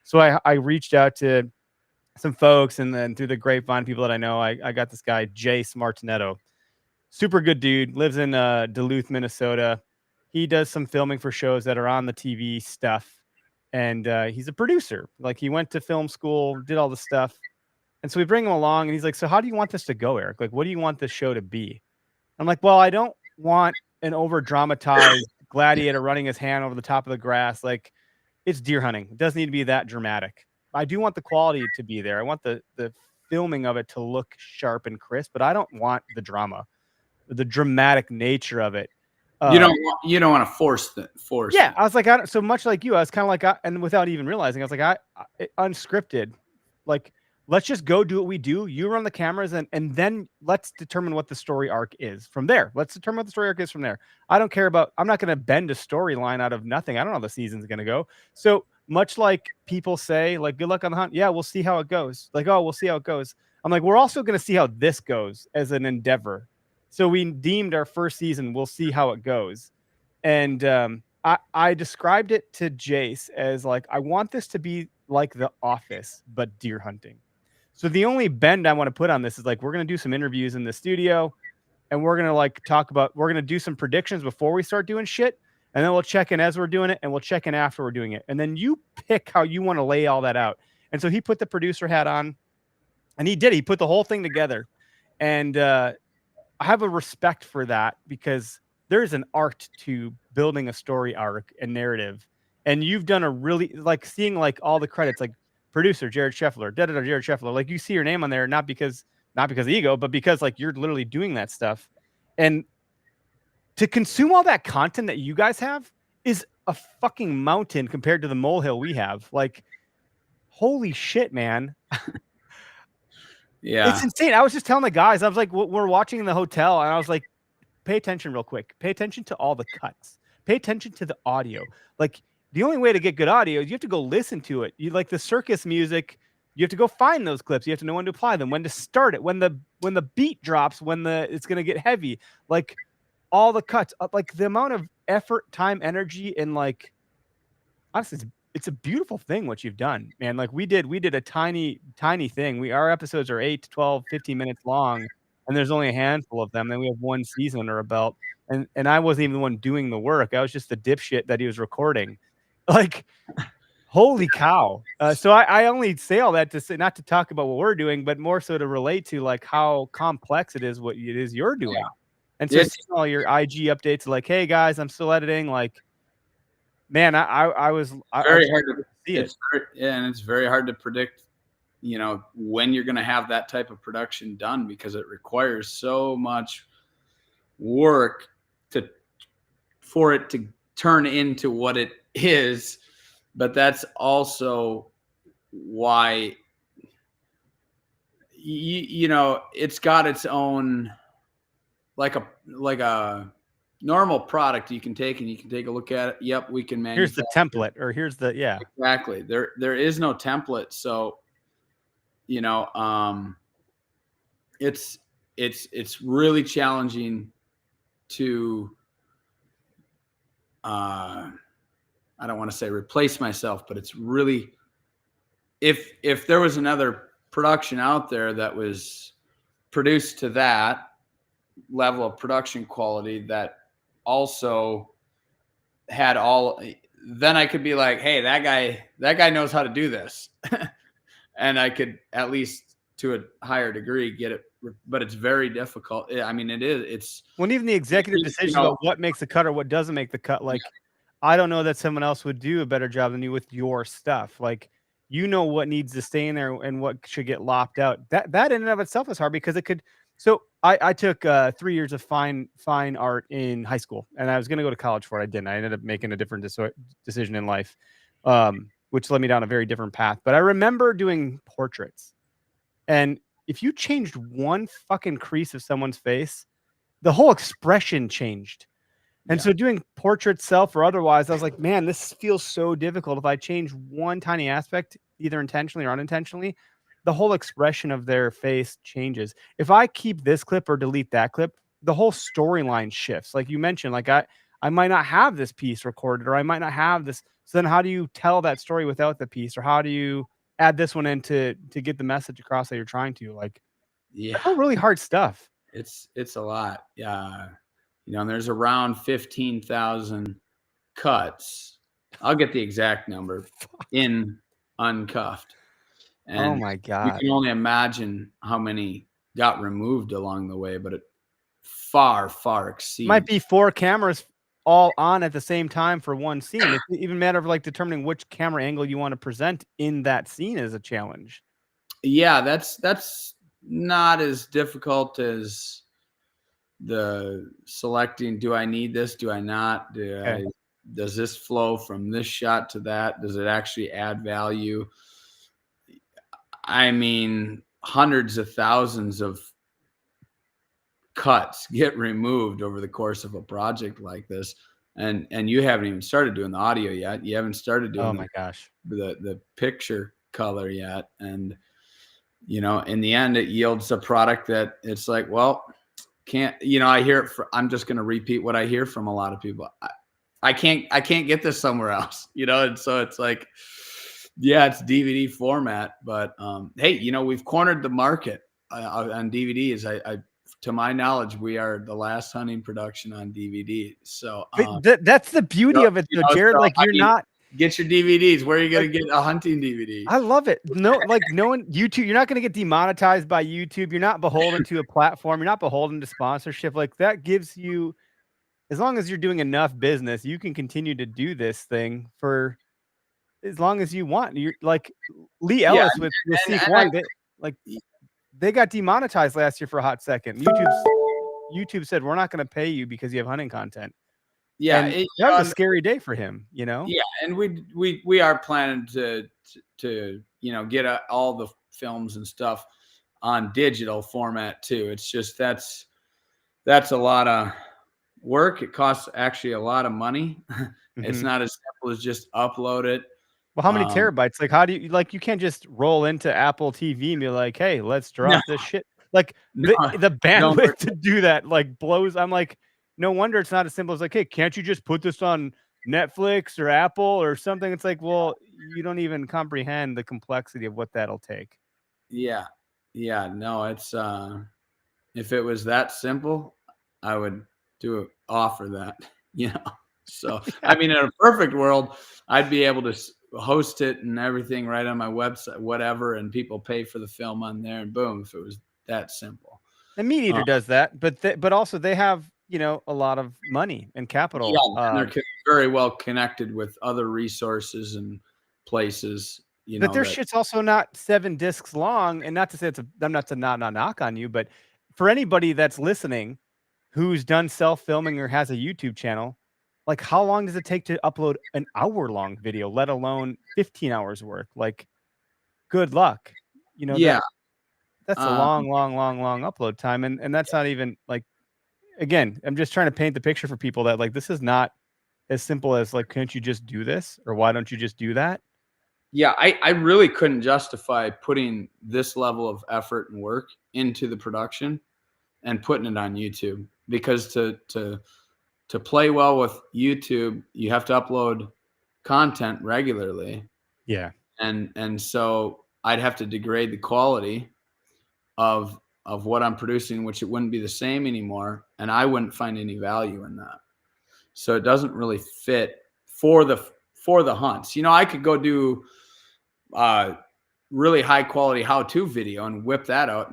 So I reached out to some folks, and then through the grapevine, people that I know, I got this guy Jay Smartinetto, super good dude, lives in Duluth, Minnesota. He does some filming for shows that are on the TV stuff. And he's a producer. Like he went to film school, did all the stuff. And so we bring him along, and he's like, so how do you want this to go, Eric? Like, what do you want this show to be? I'm like, well, I don't want an over dramatized gladiator running his hand over the top of the grass. Like it's deer hunting. It doesn't need to be that dramatic. I do want the quality to be there. I want the filming of it to look sharp and crisp, but I don't want the drama, the dramatic nature of it. you don't want to force. Yeah, I was like, so much like you, I was kind of like, and without even realizing, I was like, I unscripted, like, let's just go do what we do. You run the cameras, and then let's determine what the story arc is from there. Let's determine what the story arc is from there. I'm not going to bend a storyline out of nothing. I don't know how the season's going to go. So much like people say, like, good luck on the hunt. Yeah, we'll see how it goes. Like, oh, we'll see how it goes. I'm like, we're also going to see how this goes as an endeavor. So we deemed our first season, we'll see how it goes. And I described it to Jace as like, I want this to be like The Office, but deer hunting. So the only bend I want to put on this is like, we're going to do some interviews in the studio, and we're going to we're going to do some predictions before we start doing shit. And then we'll check in as we're doing it, and we'll check in after we're doing it. And then you pick how you want to lay all that out. And so he put the producer hat on, and he put the whole thing together. And I have a respect for that, because there's an art to building a story arc and narrative. And you've done a really, like, seeing like all the credits, like producer Jared Scheffler, Jared Scheffler, like you see your name on there, not because of ego, but because like you're literally doing that stuff. And to consume all that content that you guys have is a fucking mountain compared to the molehill we have. Like, holy shit, man. Yeah, it's insane. I was just telling the guys, I was like, we're watching in the hotel, and I was like, pay attention real quick. Pay attention to all the cuts. Pay attention to the audio. Like, the only way to get good audio is you have to go listen to it. You like the circus music. You have to go find those clips. You have to know when to apply them, when to start it, when the beat drops, when it's going to get heavy. Like, all the cuts, like the amount of effort, time, energy, and like, honestly, it's a beautiful thing what you've done, man. Like we did a tiny thing. Our episodes are 8 to 12, 15 minutes long, and there's only a handful of them. Then we have one season under our belt, and I wasn't even the one doing the work. I was just the dipshit that he was recording. Like, holy cow. So I only say all that to say, not to talk about what we're doing, but more so to relate to like how complex it is, what it is you're doing. Yeah. And so seeing all your IG updates, like, hey guys, I'm still editing. Like, man, I was very hard to see it. And it's very hard to predict, when you're going to have that type of production done, because it requires so much work for it to turn into what it is. but that's also why you know it's got its own like a normal product you can take and you can take a look at it. Yep, we can Here's the manufacture. template, or here's the Exactly. There is no template. So, you know, it's really challenging to I don't want to say replace myself, but it's really if there was another production out there that was produced to that level of production quality that also had all, then I could be like, hey, that guy knows how to do this. And I could at least to a higher degree get it, but it's very difficult. I mean, it's when even the executive decisions about what makes the cut or what doesn't make the cut, like I don't know that someone else would do a better job than you with your stuff. Like, you know what needs to stay in there and what should get lopped out. That in and of itself is hard because it could. So I took 3 years of fine art in high school, and I was going to go to college for it. I didn't. I ended up making a different decision in life, which led me down a very different path. But I remember doing portraits, and if you changed one fucking crease of someone's face, the whole expression changed. And so doing portrait self or otherwise, I was like, man, this feels so difficult. If I change one tiny aspect, either intentionally or unintentionally, the whole expression of their face changes. If I keep this clip or delete that clip, the whole storyline shifts. Like you mentioned, like I might not have this piece recorded, or I might not have this. So then how do you tell that story without the piece? Or how do you add this one in to get the message across that you're trying to? Like, that's all really hard stuff. It's a lot. Yeah. You know, and there's around 15,000 cuts. I'll get the exact number in uncuffed. And oh my God. You can only imagine how many got removed along the way, but it far exceeds. Might be 4 cameras all on at the same time for one scene. It's even a matter of like determining which camera angle you want to present in that scene is a challenge. Yeah, that's not as difficult as the selecting, do I need this? Do I not? Does this flow from this shot to that? Does it actually add value? I mean, hundreds of thousands of cuts get removed over the course of a project like this. And you haven't even started doing the audio yet. You haven't started doing the picture color yet. And, you know, in the end, it yields a product that it's like, well, can't, you know, I hear it I'm just going to repeat what I hear from a lot of people. I can't get this somewhere else, you know? And so it's like, yeah, it's DVD format, but hey, you know, we've cornered the market on DVDs. I to my knowledge, we are the last hunting production on DVD. So that's the beauty of it, though, Jared. So, like, you're not get your DVDs. Where are you going to get a hunting DVD? I love it. No, like knowing YouTube, you're not going to get demonetized by YouTube. You're not beholden to a platform. You're not beholden to sponsorship. Like, that gives you, as long as you're doing enough business, you can continue to do this thing for as long as you want. You're like Lee Ellis with Seek One. They got demonetized last year for a hot second. YouTube said, we're not going to pay you because you have hunting content. Yeah, that was a scary day for him, you know. Yeah, and we are planning to you know get all the films and stuff on digital format too. It's just that's a lot of work. It costs actually a lot of money. It's not as simple as just upload it. Well, how many terabytes? Like, how do you, like, you can't just roll into Apple TV and be like, hey, let's drop this shit. Like, the bandwidth to do that, like, blows. I'm like, no wonder it's not as simple as like, hey, can't you just put this on Netflix or Apple or something? It's like, well, you don't even comprehend the complexity of what that'll take. Yeah. No, it's if it was that simple, I would offer that, you know. So I mean, in a perfect world, I'd be able to host it and everything right on my website, whatever, and people pay for the film on there, and boom, if it was that simple. And Meat Eater does that, but also they have, you know, a lot of money and capital. Yeah, and they're very well connected with other resources and places. You know, but their shit's also not 7 discs long, and not to say I'm not to not knock on you, but for anybody that's listening who's done self-filming or has a YouTube channel, like, how long does it take to upload an hour-long video, let alone 15 hours worth? Like, good luck. You know, Yeah. that's a Um, long upload time, and that's not even like, again, I'm just trying to paint the picture for people that like this is not as simple as like, can't you just do this, or why don't you just do that? yeah, I really couldn't justify putting this level of effort and work into the production and putting it on YouTube, because to play well with YouTube, you have to upload content regularly, Yeah. and so I'd have to degrade the quality of what I'm producing, which it wouldn't be the same anymore, and I wouldn't find any value in that. So it doesn't really fit for the hunts. You know, I could go do really high quality how-to video and whip that out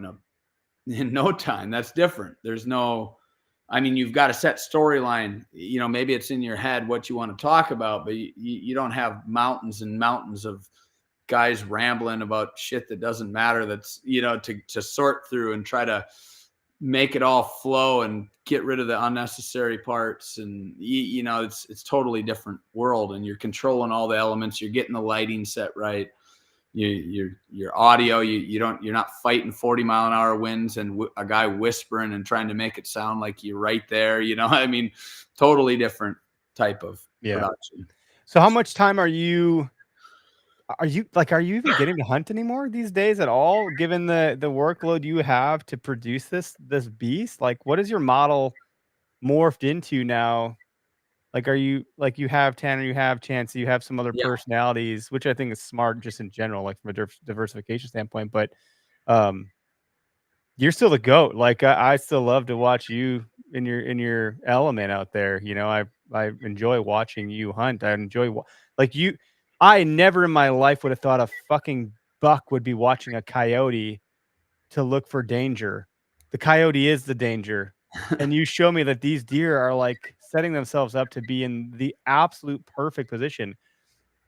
in no time. That's different. There's no, I mean, you've got a set storyline. You know, maybe it's in your head what you want to talk about, but you don't have mountains and mountains of guys rambling about shit that doesn't matter. That's, you know, to sort through and try to make it all flow and get rid of the unnecessary parts. And you know, it's totally different world, and you're controlling all the elements. You're getting the lighting set right. Your audio, you're not fighting 40-mile-an-hour winds and a guy whispering and trying to make it sound like you're right there. You know, I mean, totally different type of production. So how much time are you even getting to hunt anymore these days at all, given the workload you have to produce this beast? Like, what is your model morphed into now? Like, are you like, you have Tanner, you have Chance, you have some other Yeah. personalities, which I think is smart just in general, like from a diversification standpoint. But um, you're still the GOAT. Like, I still love to watch you in your element out there. You know, I enjoy watching you hunt. I enjoy like you. I never in my life would have thought a fucking buck would be watching a coyote to look for danger. The coyote is the danger. And you show me that these deer are like setting themselves up to be in the absolute perfect position.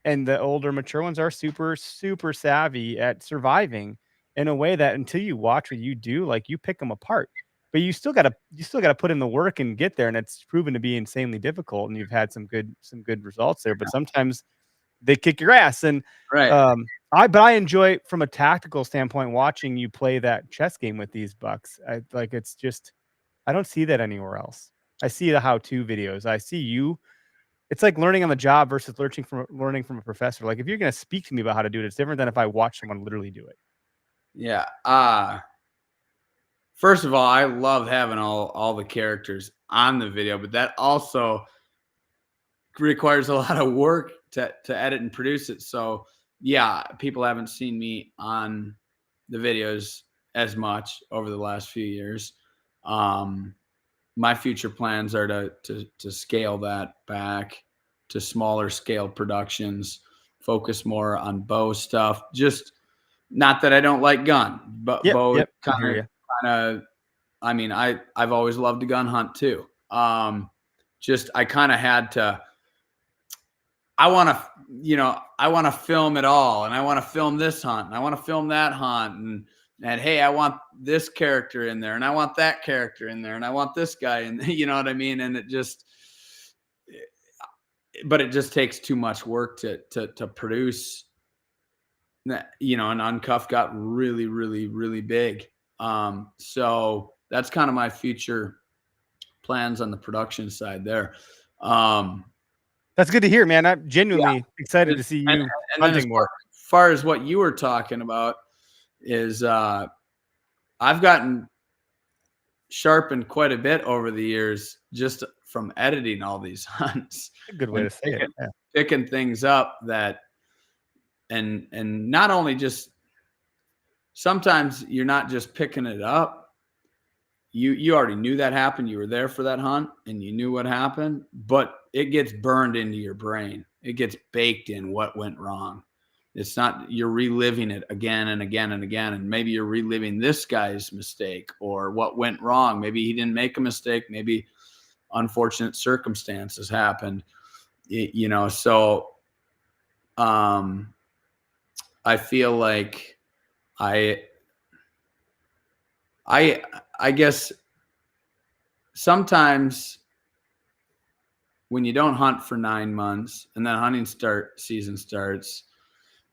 And the older mature ones are super, super savvy at surviving in a way that until you watch what you do, like you pick them apart. But you still gotta put in the work and get there. And it's proven to be insanely difficult. And you've had some good results there. But sometimes they kick your ass. And Right. I enjoy from a tactical standpoint watching you play that chess game with these bucks. It's just I don't see that anywhere else. I see the how-to videos. I see you. It's like learning on the job versus learning from a professor. Like if you're gonna speak to me about how to do it, it's different than if I watch someone literally do it. Yeah. First of all, I love having all the characters on the video, but that also requires a lot of work to edit and produce it. So yeah, people haven't seen me on the videos as much over the last few years. My future plans are to scale that back to smaller scale productions, focus more on bow stuff. Just not that I don't like gun, but bow Yep. I kind hear of you. I mean, I've always loved to gun hunt too. Just I kind of had to. I want to, I want to film it all, and I want to film this hunt, and I want to film that hunt, and hey, I want this character in there, and I want that character in there, and I want this guy, and you know what I mean. And but it just takes too much work to produce. You know, and Uncuffed got really, really, really big. So that's kind of my future plans on the production side there. That's good to hear, man. I'm Yeah. genuinely excited to see you And then as hunting more. far as what you were talking about is I've gotten sharpened quite a bit over the years just from editing all these hunts A good way and to say it. Yeah. picking things up that and not only just sometimes you're not just picking it up. You already knew that happened. You were there for that hunt and you knew what happened, but it gets burned into your brain. It gets baked in what went wrong. It's not you're reliving it again and again and again. And maybe you're reliving this guy's mistake or what went wrong. Maybe he didn't make a mistake. Maybe unfortunate circumstances happened. So I feel like I I guess sometimes when you don't hunt for 9 months and then hunting season starts,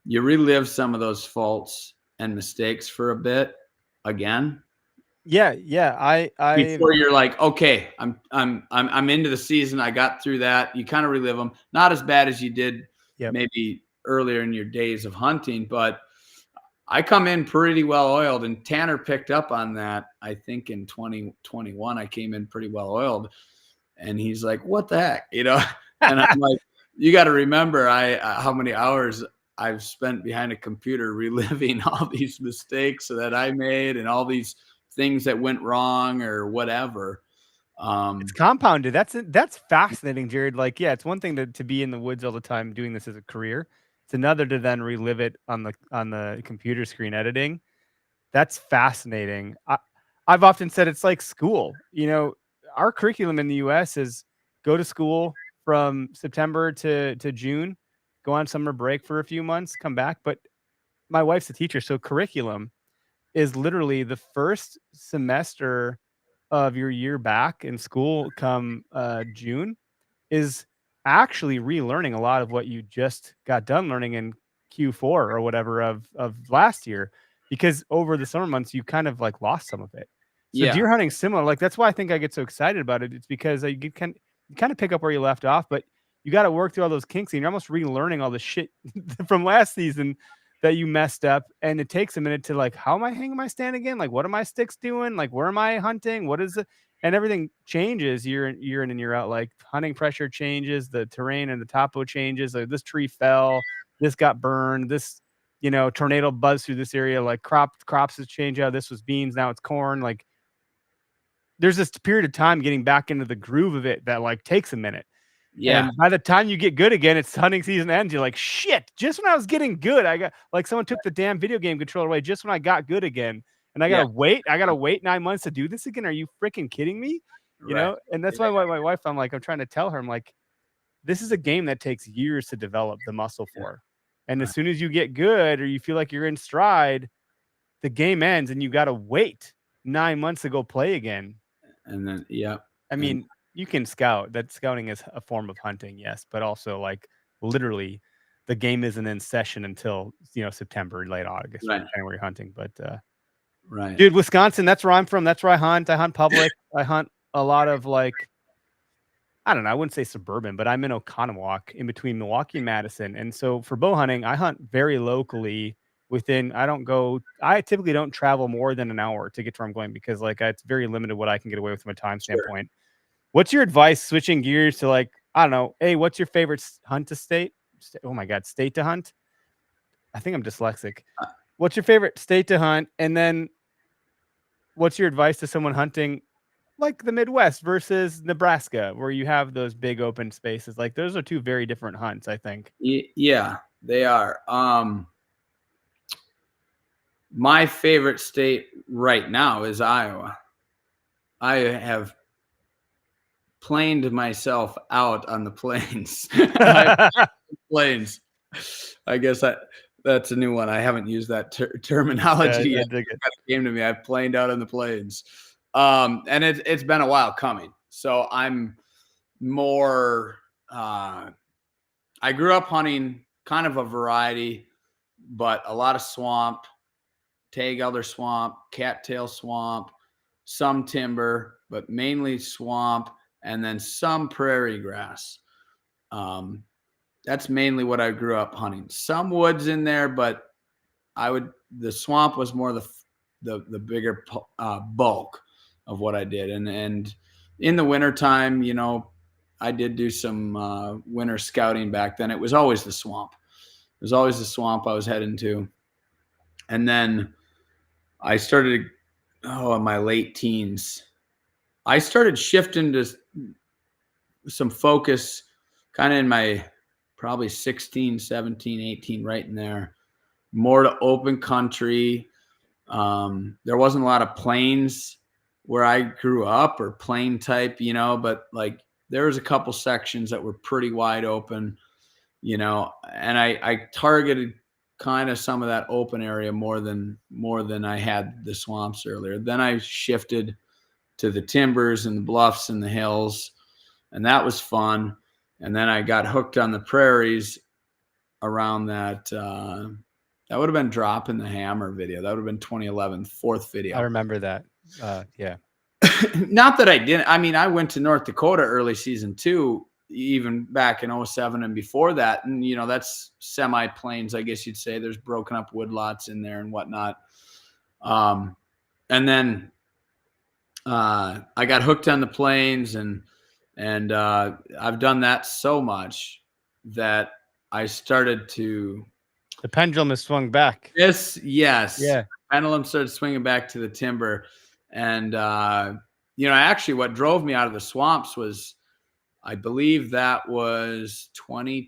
you relive some of those faults and mistakes for a bit again. Yeah. I Before you're like, okay, I'm into the season. I got through that. You kind of relive them. Not as bad as you did maybe earlier in your days of hunting, but I come in pretty well oiled, and Tanner picked up on that. I think in 2021, I came in pretty well oiled, and he's like, "What the heck?" And I'm like, "You got to remember, how many hours I've spent behind a computer reliving all these mistakes that I made and all these things that went wrong or whatever." It's compounded. That's fascinating, Jared. Like, yeah, it's one thing to be in the woods all the time doing this as a career. It's another to then relive it on the computer screen editing. That's fascinating. I've often said it's like school. Our curriculum in the US is go to school from September to June, go on summer break for a few months, come back. But my wife's a teacher, so curriculum is literally the first semester of your year back in school come June is actually relearning a lot of what you just got done learning in Q4 or whatever of last year, because over the summer months you kind of like lost some of it. So deer hunting similar. Like that's why I think I get so excited about it. It's because you kind of pick up where you left off, but you got to work through all those kinks and you're almost relearning all the shit from last season that you messed up. And it takes a minute to like, how am I hanging my stand again? Like, what are my sticks doing? Like, where am I hunting? What is it? And everything changes year in and year out. Like hunting pressure changes, the terrain and the topo changes. Like this tree fell, this got burned, this, tornado buzzed through this area. Like crops has changed out. This was beans, now it's corn. Like there's this period of time getting back into the groove of it that like takes a minute. Yeah. And by the time you get good again, it's hunting season ends. You're like, shit, just when I was getting good, I got like someone took the damn video game controller away just when I got good again. And I gotta wait 9 months to do this again. Are you freaking kidding me? And that's why my wife, I'm trying to tell her, I'm like, this is a game that takes years to develop the muscle for. And as soon as you get good or you feel like you're in stride, the game ends and you got to wait 9 months to go play again. And then, I mean, you can scout. That scouting is a form of hunting, yes, but also like literally the game isn't in session until, September, late August, January hunting. But dude, Wisconsin, that's where I'm from. That's where I hunt. I hunt public. I hunt a lot of like, I don't know, I wouldn't say suburban, but I'm in Oconomowoc in between Milwaukee and Madison. And so for bow hunting, I hunt very locally I typically don't travel more than an hour to get to where I'm going because like it's very limited what I can get away with from a time standpoint. What's your advice switching gears to like, I don't know, hey, what's your favorite hunt to state? Oh my God, state to hunt? I think I'm dyslexic. What's your favorite state to hunt? And then what's your advice to someone hunting like the Midwest versus Nebraska, where you have those big open spaces? Like those are two very different hunts, I think. Yeah, they are. My favorite state right now is Iowa. I have planed myself out on the plains. Plains. I guess that's a new one. I haven't used that terminology yet. It came to me. I've planed out on the plains. And it's been a while coming. So I'm more, I grew up hunting kind of a variety, but a lot of swamp, tag elder swamp, cattail swamp, some timber, but mainly swamp, and then some prairie grass. That's mainly what I grew up hunting. Some woods in there, but the swamp was more the bigger bulk of what I did. And in the wintertime, I did do some winter scouting back then. It was always the swamp. It was always the swamp I was heading to. And then I started, in my late teens, I started shifting to some focus kind of in my probably 16, 17, 18, right in there, more to open country. There wasn't a lot of plains where I grew up or plain type, but like there was a couple sections that were pretty wide open, and I targeted kind of some of that open area more than I had the swamps earlier. Then I shifted to the timbers and the bluffs and the hills, and that was fun. And then I got hooked on the prairies around that. That would have been Dropping the Hammer video. That would have been 2011, fourth video. I remember that. Yeah. Not that I didn't. I mean, I went to North Dakota early season too, even back in 07 and before that. And, you know, that's semi-plains, I guess you'd say. There's broken up woodlots in there and whatnot. And then I got hooked on the plains, and I've done that so much that I started to. The pendulum has swung back. Yes. Yeah. Pendulum started swinging back to the timber. And, you know, actually what drove me out of the swamps was, I believe that was that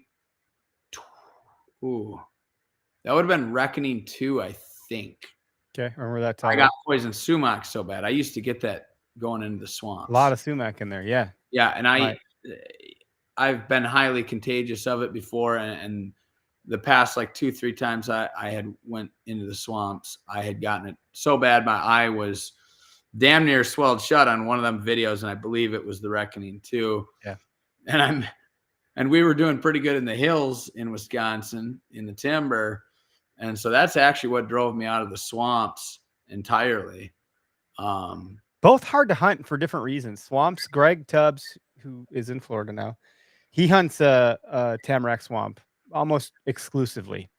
would have been Reckoning 2, I think. Okay. Remember that time? I got poison sumac so bad. I used to get that going into the swamps. A lot of sumac in there. Yeah. Yeah. And I've been highly contagious of it before. And the past like 2-3 times I had went into the swamps, I had gotten it so bad my eye was damn near swelled shut on one of them videos, and I believe it was the Reckoning 2. Yeah. And we were doing pretty good in the hills in Wisconsin in the timber, and so that's actually what drove me out of the swamps entirely. Both hard to hunt for different reasons. Swamps. Greg Tubbs, who is in Florida now, he hunts a tamarack swamp almost exclusively,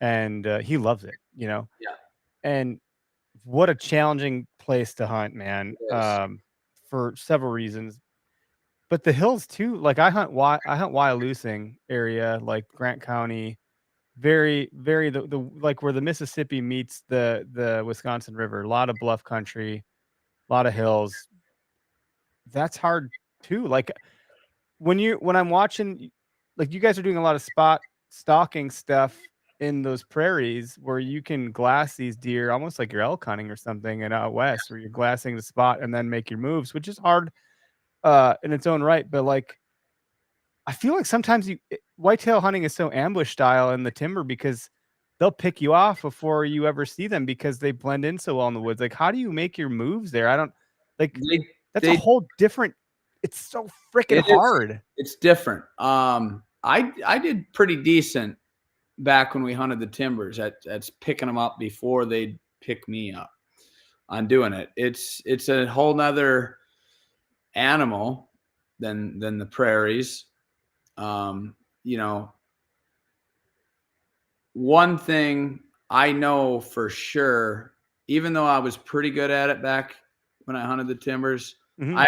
and he loves it. You know. Yeah. And what a challenging place to hunt, man. For several reasons, but the hills too. Like I hunt Wyalusing area, like Grant County, very, very the like where the Mississippi meets the Wisconsin River. A lot of bluff country, a lot of hills. That's hard too. Like when I'm watching, like you guys are doing a lot of spot stalking stuff in those prairies where you can glass these deer almost like you're elk hunting or something, and out west where you're glassing the spot and then make your moves, which is hard in its own right. But like, I feel like sometimes whitetail hunting is so ambush style in the timber because they'll pick you off before you ever see them because they blend in so well in the woods. Like, how do you make your moves there? I don't like that's a whole different. It's so freaking hard. It's different. I did pretty decent back when we hunted the timbers that's picking them up before they'd pick me up on doing it. It's a whole nother animal than the prairies. You know, one thing I know for sure, even though I was pretty good at it back when I hunted the timbers, I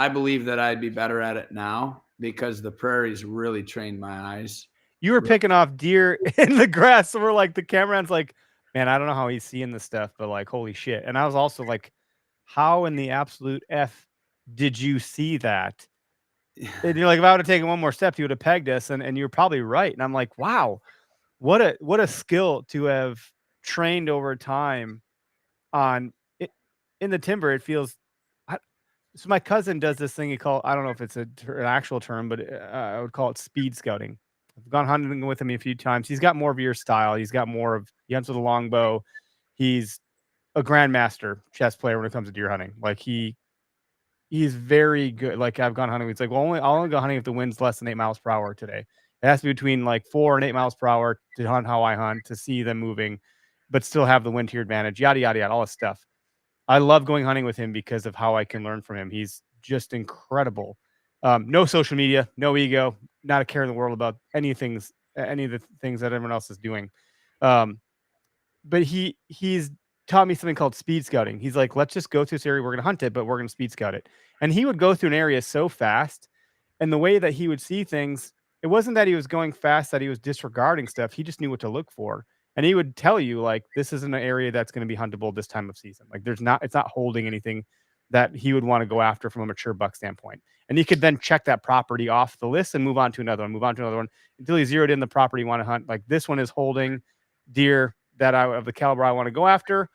believe that I'd be better at it now because the prairies really trained my eyes. You were picking off deer in the grass. So we're like, the cameraman's like, man, I don't know how he's seeing this stuff, but like, holy shit. And I was also like, how in the absolute F did you see that? And you're like, if I would have taken one more step, you would have pegged us. And you're probably right. And I'm like, wow, what a skill to have trained over time on it in the timber. It feels, so my cousin does this thing he call, I don't know if it's an actual term, but I would call it speed scouting. I've gone hunting with him a few times. He's got more of your style. He hunts with a longbow. He's a grandmaster chess player when it comes to deer hunting. Like he's very good. Like I've gone hunting. It's like, well, I'll only go hunting if the wind's less than 8 miles per hour today. It has to be between like 4 and 8 miles per hour to hunt how I hunt, to see them moving, but still have the wind to your advantage, yada, yada, yada, all this stuff. I love going hunting with him because of how I can learn from him. He's just incredible. No social media, no ego, not a care in the world about any of the things that everyone else is doing. But he's taught me something called speed scouting. He's like, let's just go to this area. We're going to hunt it, but we're going to speed scout it. And he would go through an area so fast, and the way that he would see things, it wasn't that he was going fast, that he was disregarding stuff. He just knew what to look for. And he would tell you, like, this isn't an area that's going to be huntable this time of season. Like, it's not holding anything that he would want to go after from a mature buck standpoint. And he could then check that property off the list and move on to another one, until he zeroed in the property you want to hunt. Like, this one is holding deer that of the caliber I want to go after.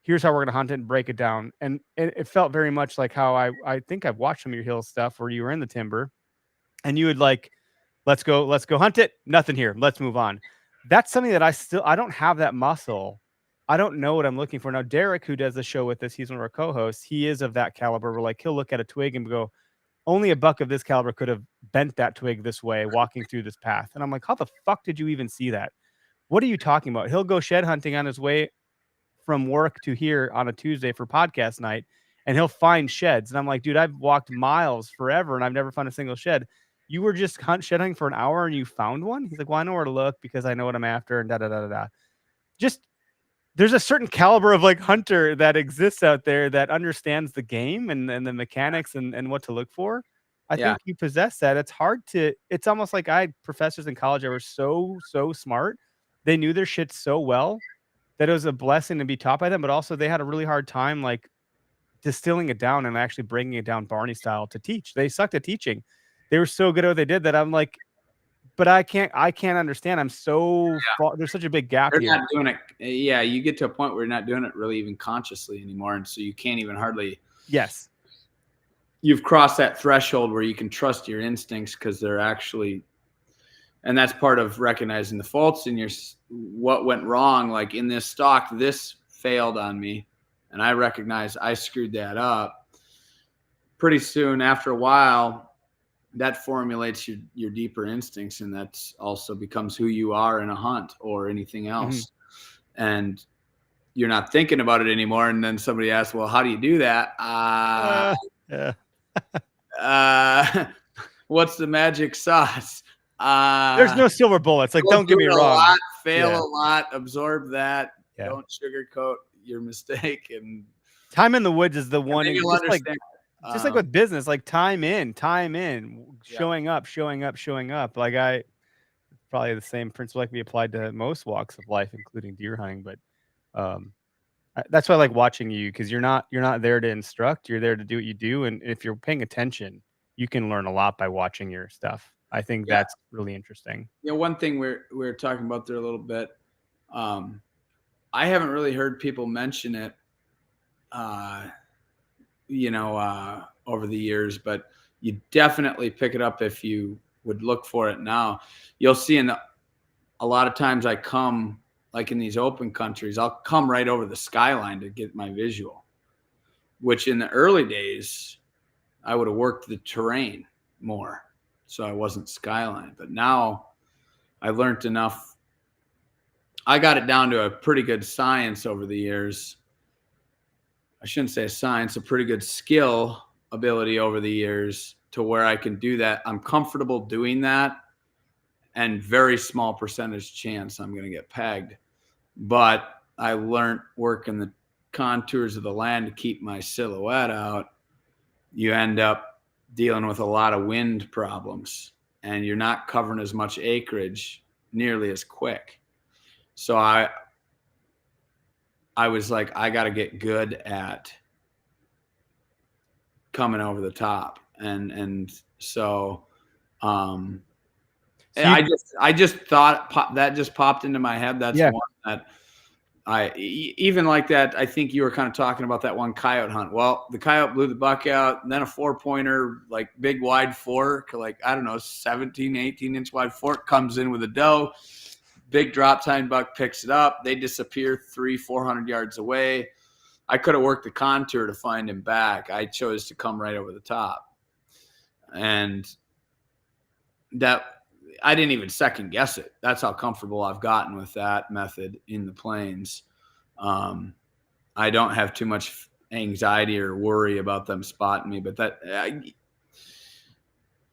Here's how we're going to hunt it and break it down. And it felt very much like how I think I've watched some of your hill stuff where you were in the timber and you would like, let's go hunt it. Nothing here. Let's move on. That's something that I don't have that muscle. I don't know what I'm looking for. Now, Derek, who does the show with us, he's one of our co-hosts. He is of that caliber where like, he'll look at a twig and go, only a buck of this caliber could have bent that twig this way walking through this path. And I'm like, how the fuck did you even see that? What are you talking about? He'll go shed hunting on his way from work to here on a Tuesday for podcast night, and he'll find sheds. And I'm like, dude, I've walked miles forever and I've never found a single shed. You were just shed hunting for an hour and you found one? He's like, well, I know where to look because I know what I'm after, and da da da da da. Just there's a certain caliber of like hunter that exists out there that understands the game and the mechanics and what to look for. I think you possess that. It's hard to, it's almost like I had professors in college that were so smart. They knew their shit so well that it was a blessing to be taught by them, but also they had a really hard time like distilling it down and actually breaking it down Barney style to teach. They sucked at teaching. They were so good at what they did that I'm like, but I can't understand. I'm so there's such a big gap here. They're not doing it. Yeah, you get to a point where you're not doing it really even consciously anymore, and so you can't even hardly. Yes. You've crossed that threshold where you can trust your instincts because they're actually, and that's part of recognizing the faults in your what went wrong. Like in this stock, this failed on me, and I recognize I screwed that up. Pretty soon, after a while, that formulates your deeper instincts, and that's also becomes who you are in a hunt or anything else. Mm-hmm. And you're not thinking about it anymore. And then somebody asks, well, how do you do that? What's the magic sauce? There's no silver bullets. Like, don't get me wrong. Fail a lot, absorb that. Yeah. Don't sugarcoat your mistake. And time in the woods is the one. Just like with business, like time in, showing up. Like probably the same principle that can be applied to most walks of life, including deer hunting. But that's why I like watching you, because you're not there to instruct. You're there to do what you do, and if you're paying attention, you can learn a lot by watching your stuff. I think that's really interesting. Yeah, one thing we're talking about there a little bit. I haven't really heard people mention it. Over the years, but you definitely pick it up if you would look for it now. You'll see a lot of times I come, like in these open countries, I'll come right over the skyline to get my visual, which in the early days, I would have worked the terrain more. So I wasn't skyline, but now I learned enough. I got it down to a pretty good science over the years. I shouldn't say science, a pretty good skill ability over the years to where I can do that. I'm comfortable doing that, and very small percentage chance I'm going to get pegged. But I learned working the contours of the land to keep my silhouette out. You end up dealing with a lot of wind problems, and you're not covering as much acreage nearly as quick. So I was like, I got to get good at coming over the top. And so, I just thought that just popped into my head. That's one that even like that. I think you were kind of talking about that one coyote hunt. Well, the coyote blew the buck out, and then a 4-pointer, like big wide fork, like, I don't know, 17, 18 inch wide fork comes in with a doe. Big drop tine buck picks it up. They disappear 300-400 yards away. I could have worked the contour to find him back. I chose to come right over the top. And that I didn't even second guess it. That's how comfortable I've gotten with that method in the plains. I don't have too much anxiety or worry about them spotting me, but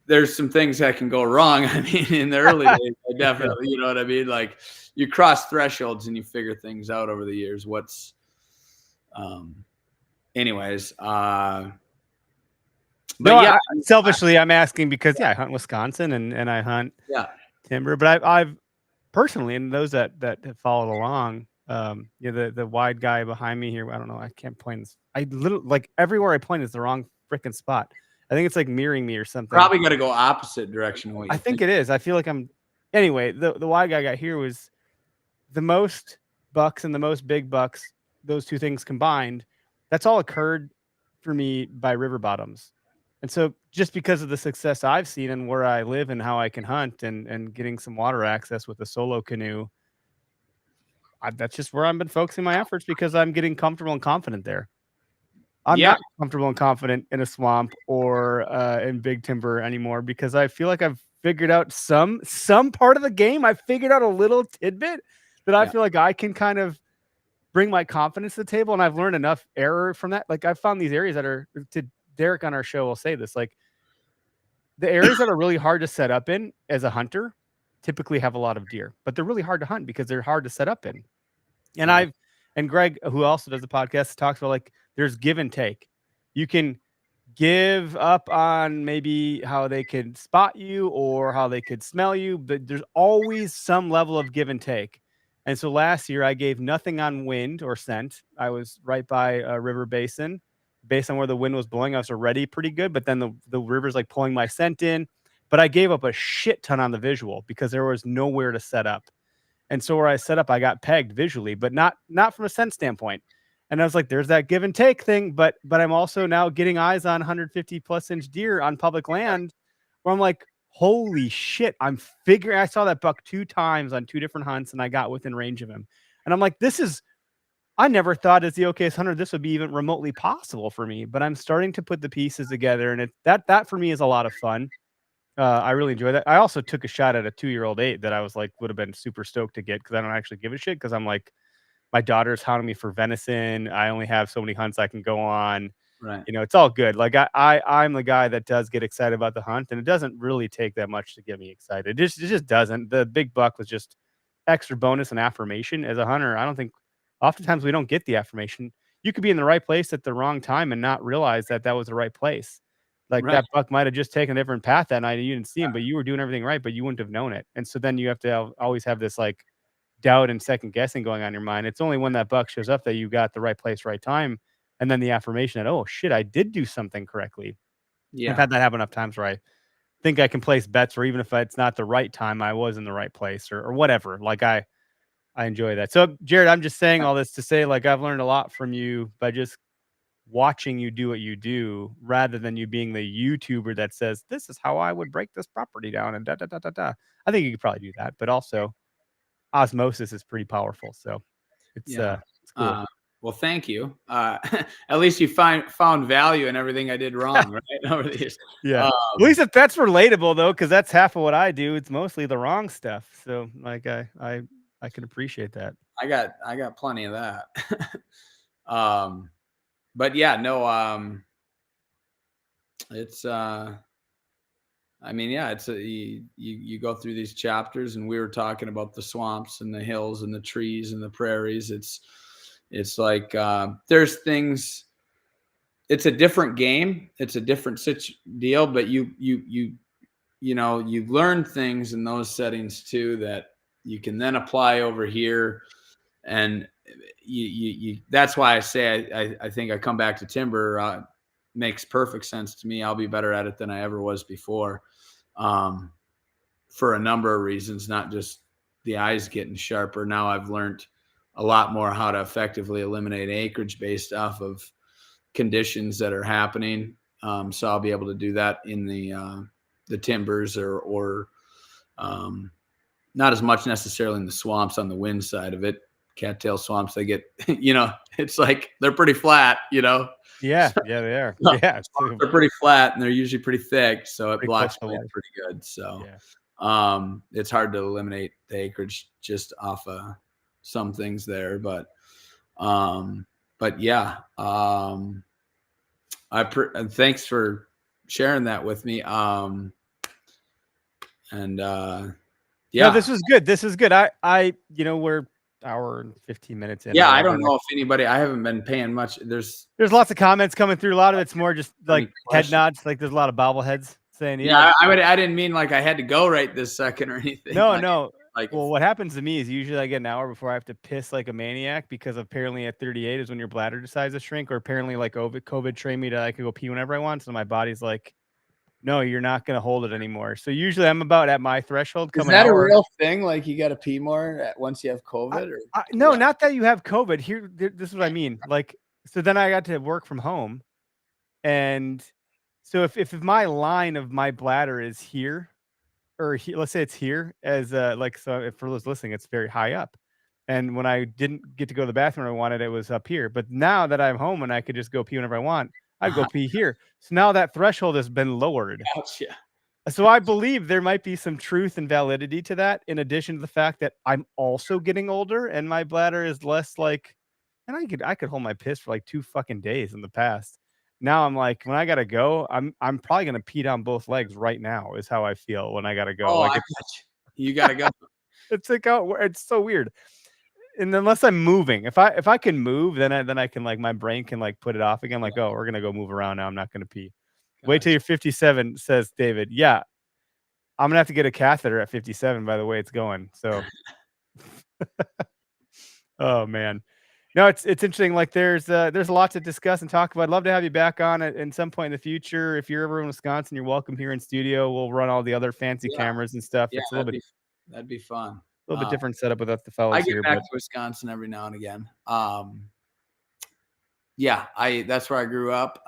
there's some things that can go wrong. I mean, in the early days, I definitely, you know what I mean? Like, you cross thresholds and you figure things out over the years. Selfishly, I'm asking because I hunt Wisconsin and I hunt timber, but I've personally, and those that have followed along, the wide guy behind me here, I don't know, I can't point this. I literally, like, everywhere I point is the wrong freaking spot. I think it's like mirroring me or something. Probably got to go opposite direction. I think it is. I feel like anyway, the wide guy got here was the most bucks and the most big bucks, those two things combined. That's all occurred for me by river bottoms. And so just because of the success I've seen and where I live and how I can hunt and getting some water access with a solo canoe, that's just where I've been focusing my efforts because I'm getting comfortable and confident there. I'm not comfortable and confident in a swamp or in big timber anymore because I feel like I've figured out some part of the game. I figured out a little tidbit that I feel like I can kind of bring my confidence to the table, and I've learned enough error from that. Like I've found these areas that are, to Derek on our show will say this, like the areas that are really hard to set up in as a hunter typically have a lot of deer, but they're really hard to hunt because they're hard to set up in. And and Greg, who also does the podcast, talks about like there's give and take. You can give up on maybe how they could spot you or how they could smell you, but there's always some level of give and take. And so last year I gave nothing on wind or scent. I was right by a river basin. Based on where the wind was blowing, I was already pretty good, but then the river's like pulling my scent in. But I gave up a shit ton on the visual because there was nowhere to set up. And so where I set up, I got pegged visually, but not from a scent standpoint. And I was like, there's that give and take thing, but I'm also now getting eyes on 150 plus inch deer on public land where I'm like, holy shit, I'm figuring. I saw that buck 2 times on 2 different hunts and I got within range of him. And I'm like, I never thought as the OKS hunter, this would be even remotely possible for me, but I'm starting to put the pieces together. And that for me is a lot of fun. I really enjoy that. I also took a shot at a 2-year-old 8 that I was like, would have been super stoked to get because I don't actually give a shit because I'm like, my daughter's hounding me for venison. I only have so many hunts I can go on. Right. You know, it's all good. Like I'm the guy that does get excited about the hunt, and it doesn't really take that much to get me excited. It just doesn't. The big buck was just extra bonus and affirmation. As a hunter, I don't think oftentimes we don't get the affirmation. You could be in the right place at the wrong time and not realize that was the right place. Like that buck might have just taken a different path that night and you didn't see him, but you were doing everything right, but you wouldn't have known it. And so then you have to always have this like doubt and second guessing going on in your mind. It's only when that buck shows up that you got the right place, right time. And then the affirmation that, oh shit, I did do something correctly. Yeah. I've had that happen enough times where I think I can place bets, or even if it's not the right time, I was in the right place or whatever. Like I enjoy that. So Jared, I'm just saying all this to say, like, I've learned a lot from you by just watching you do what you do rather than you being the YouTuber that says, this is how I would break this property down and da, da, da, da, da. I think you could probably do that, but also osmosis is pretty powerful. So it's cool. Well, thank you. At least you found value in everything I did wrong, right? Over the years. Yeah. At least if that's relatable though, because that's half of what I do. It's mostly the wrong stuff. So like I can appreciate that. I got plenty of that. But yeah, no, it's I mean, yeah, it's you go through these chapters, and we were talking about the swamps and the hills and the trees and the prairies. It's like there's things. It's a different game. It's a different deal, but you know you learn things in those settings too that you can then apply over here, and you that's why I say I think I come back to timber. Makes perfect sense to me. I'll be better at it than I ever was before, for a number of reasons, not just the eyes getting sharper. Now I've learned a lot more how to effectively eliminate acreage based off of conditions that are happening. So I'll be able to do that in the timbers or not as much necessarily in the swamps on the wind side of it. Cattail swamps, they get, it's like they're pretty flat, Yeah, yeah, they are. Yeah, they're pretty flat and they're usually pretty thick, so it blocks the wind pretty good. So it's hard to eliminate the acreage just off of some things there, but yeah, thanks for sharing that with me. No, this was good. This is good. I we're hour and 15 minutes in. Yeah, I don't know if anybody. I haven't been paying much. There's lots of comments coming through. A lot of it's more just like head nods. Like there's a lot of bobbleheads saying, "Yeah." I didn't mean like I had to go right this second or anything. No. Well, what happens to me is usually I get an hour before I have to piss like a maniac because apparently at 38 is when your bladder decides to shrink, or apparently like COVID trained me to I could go pee whenever I want. So my body's like, no, you're not going to hold it anymore. So usually I'm about at my threshold. Is that a real thing? Like you got to pee more once you have COVID? No, not that you have COVID. This is what I mean. Like, so then I got to work from home. And so if my line of my bladder is here, or let's say it's here as so if for those listening, it's very high up. And when I didn't get to go to the bathroom I wanted, it was up here. But now that I'm home and I could just go pee whenever I want, I'd go pee here. So now that threshold has been lowered. Gotcha. So I believe there might be some truth and validity to that, in addition to the fact that I'm also getting older and my bladder is less like, and I could hold my piss for like 2 fucking days in the past. Now I'm like, when I gotta go, I'm probably gonna pee down both legs right now, is how I feel when I gotta go. Oh, Like I got you. You gotta go. it's like it's so weird. And unless I'm moving, if I can move, then I can, like, my brain can, like, put it off again. Like, oh, we're gonna go move around now. I'm not gonna pee. Wait till Gotcha. you're 57, says David. Yeah, I'm gonna have to get a catheter at 57 by the way it's going. So, oh man. No, it's interesting. Like there's a lot to discuss and talk about. I'd love to have you back on at some point in the future. If you're ever in Wisconsin, you're welcome here in studio. We'll run all the other fancy Yeah. cameras and stuff. Yeah, It's that'd be fun. a little bit different setup without the I fellas get here, back but to Wisconsin every now and again. Yeah, that's where I grew up,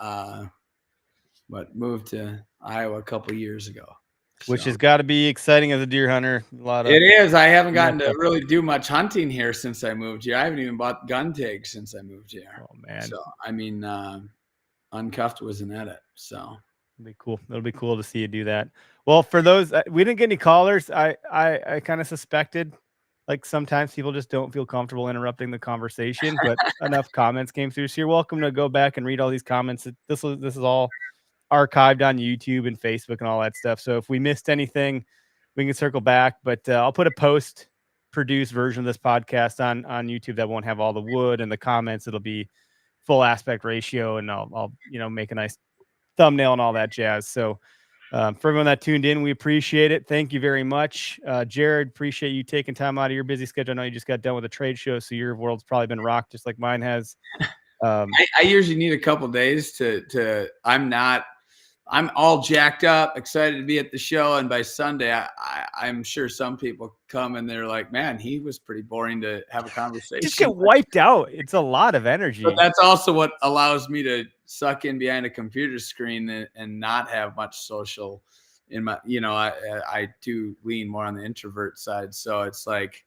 but moved to Iowa a couple years ago. which So. has got to be exciting as a deer hunter. A lot of It is. I haven't gotten to Mecca. really do much hunting here since I moved here. I haven't even bought gun tags since I moved here. Oh man, So I mean, uncuffed wasn't at it. So it'll be cool. It'll be cool to see you do that. Well, for those we didn't get any callers. I kind of suspected, like sometimes people just don't feel comfortable interrupting the conversation, but enough comments came through. So you're welcome to go back and read all these comments. This is all archived on YouTube and Facebook and all that stuff. So if we missed anything, we can circle back. But I'll put a post-produced version of this podcast on YouTube that won't have all the wood and the comments. It'll be full aspect ratio, and I'll make a nice thumbnail and all that jazz. So for everyone that tuned in, we appreciate it. Thank you very much. Jared, appreciate you taking time out of your busy schedule. I know you just got done with a trade show, so your world's probably been rocked just like mine has. I usually need a couple days to I'm all jacked up, excited to be at the show. And by Sunday, I'm sure some people come and they're like, man, he was pretty boring to have a conversation. Just get wiped out. It's a lot of energy. But that's also what allows me to suck in behind a computer screen and not have much social in my, I do lean more on the introvert side. So it's like,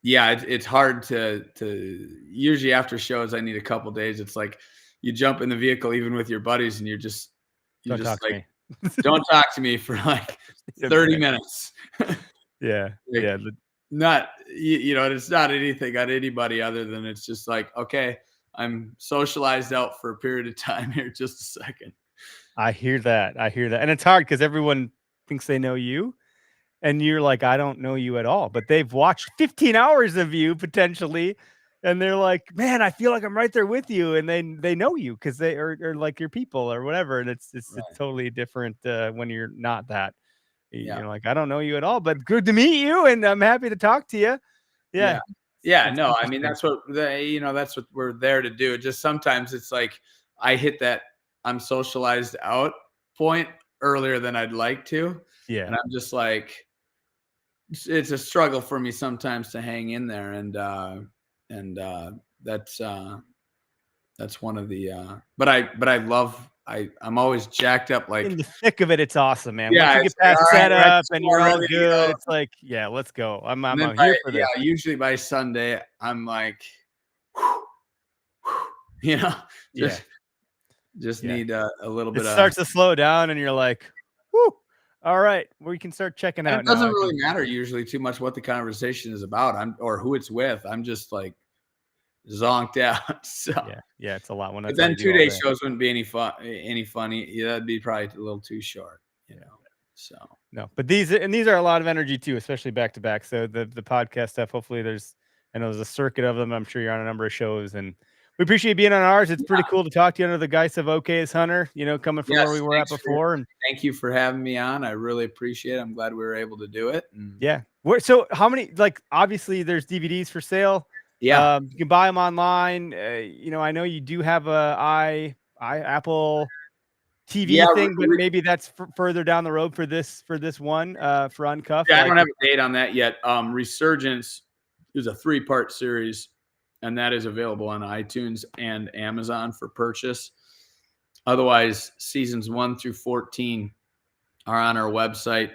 it's hard to usually after shows, I need a couple days. It's like you jump in the vehicle, even with your buddies, and don't talk to me for like 30 minutes. Yeah. Like, yeah. Not, it's not anything on anybody other than it's just like, okay, I'm socialized out for a period of time here. Just a second. I hear that. And it's hard because everyone thinks they know you. And you're like, I don't know you at all. But they've watched 15 hours of you potentially. And they're like, man, I feel like I'm right there with you. And they know you because they are like your people or whatever. And it's totally different when you're not that. You're like, I don't know you at all, but good to meet you. And I'm happy to talk to you. Yeah. No, I mean, that's what that's what we're there to do. Just sometimes it's like I hit that I'm socialized out point earlier than I'd like to. Yeah. And I'm just like, it's a struggle for me sometimes to hang in there. And that's one of the, but I love, I'm always jacked up. Like in the thick of it, it's awesome, man. Yeah, once you get past setup and you're all ready to good, go. it's like, yeah, let's go. I'm then here for this. Yeah, usually by Sunday, I'm like, just need a little bit. It starts to slow down, and you're like, whoo. All right, we can start checking out. It doesn't really matter usually too much what the conversation is about, or who it's with. I'm just like zonked out. So yeah, it's a lot. But then 2-day shows wouldn't be any funny. Yeah, that'd be probably a little too short, So no, but these are a lot of energy too, especially back to back. So the podcast stuff. Hopefully, there's a circuit of them. I'm sure you're on a number of shows, and we appreciate being on ours. It's pretty cool to talk to you under the guise of OK as Hunter. Coming from where we were at before. And thank you for having me on. I really appreciate it. I'm glad we were able to do it. And yeah. So how many? Like, obviously, there's DVDs for sale. Yeah, you can buy them online. I know you do have a Apple TV thing, but maybe that's further down the road for this one for Uncuffed. Yeah, I don't have a date on that yet. Resurgence is a 3-part series, and that is available on iTunes and Amazon for purchase. Otherwise, seasons 1 through 14 are on our website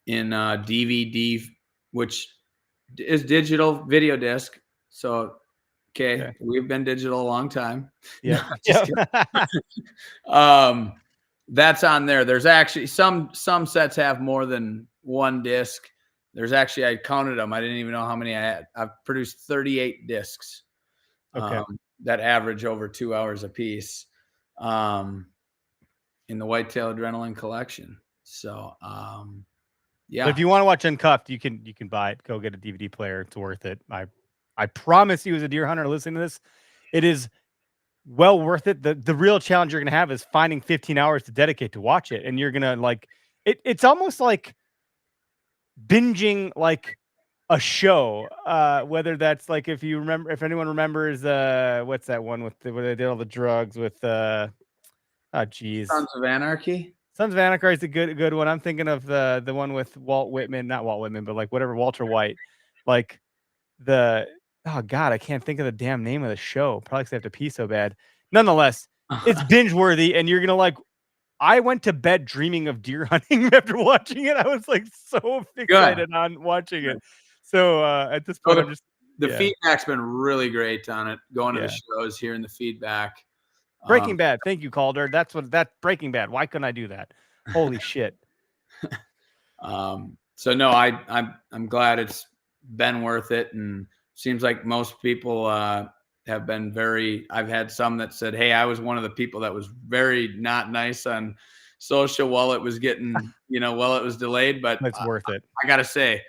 in DVD, which is digital video disc. So, Okay. we've been digital a long time. Yeah. No, just that's on there. There's actually some sets have more than one disc. There's actually, I counted them. I didn't even know how many I had. I've produced 38 discs Okay. that average over 2 hours a piece in the Whitetail Adrenaline collection. So, yeah. But if you want to watch Uncuffed, you can buy it. Go get a DVD player. It's worth it. I promise you, as a deer hunter listening to this, it is well worth it. The real challenge you're gonna have is finding 15 hours to dedicate to watch it, and you're gonna like it. It's almost like binging like a show. Whether that's like, if anyone remembers, what's that one where they did all the drugs with oh geez, Sons of Anarchy. Sons of Anarchy is a good one. I'm thinking of the one with Walt Whitman, not Walt Whitman, but like whatever, Walter White. Like oh god, I can't think of the damn name of the show. Probably because I have to pee so bad. Nonetheless, it's binge worthy, and you're gonna like. I went to bed dreaming of deer hunting after watching it. I was like so fixated on watching it. So at this point, I'm just the feedback's been really great on it. Going to the shows, hearing the feedback. Breaking Bad. Thank you, Calder. That's Breaking Bad. Why couldn't I do that? Holy shit. So no, I'm glad it's been worth it, and seems like most people have been I've had some that said, hey, I was one of the people that was very not nice on social while it was getting, while it was delayed, but it's worth it. I gotta say,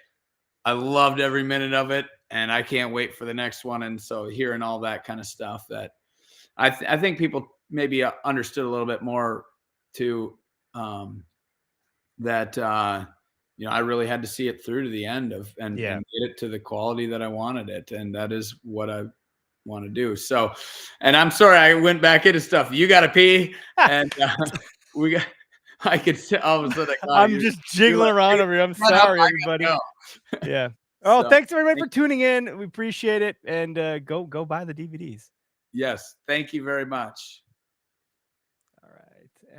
I loved every minute of it, and I can't wait for the next one. And so hearing all that kind of stuff, that I think people maybe understood a little bit more too, that I really had to see it through to the end and get it to the quality that I wanted it, and that is what I want to do. So, and I'm sorry I went back into stuff. You got to pee, and I could all of a sudden. I'm just jiggling around over here. I'm sorry, everybody. Yeah. Oh, thanks everybody for tuning in. We appreciate it, and go buy the DVDs. Yes, thank you very much.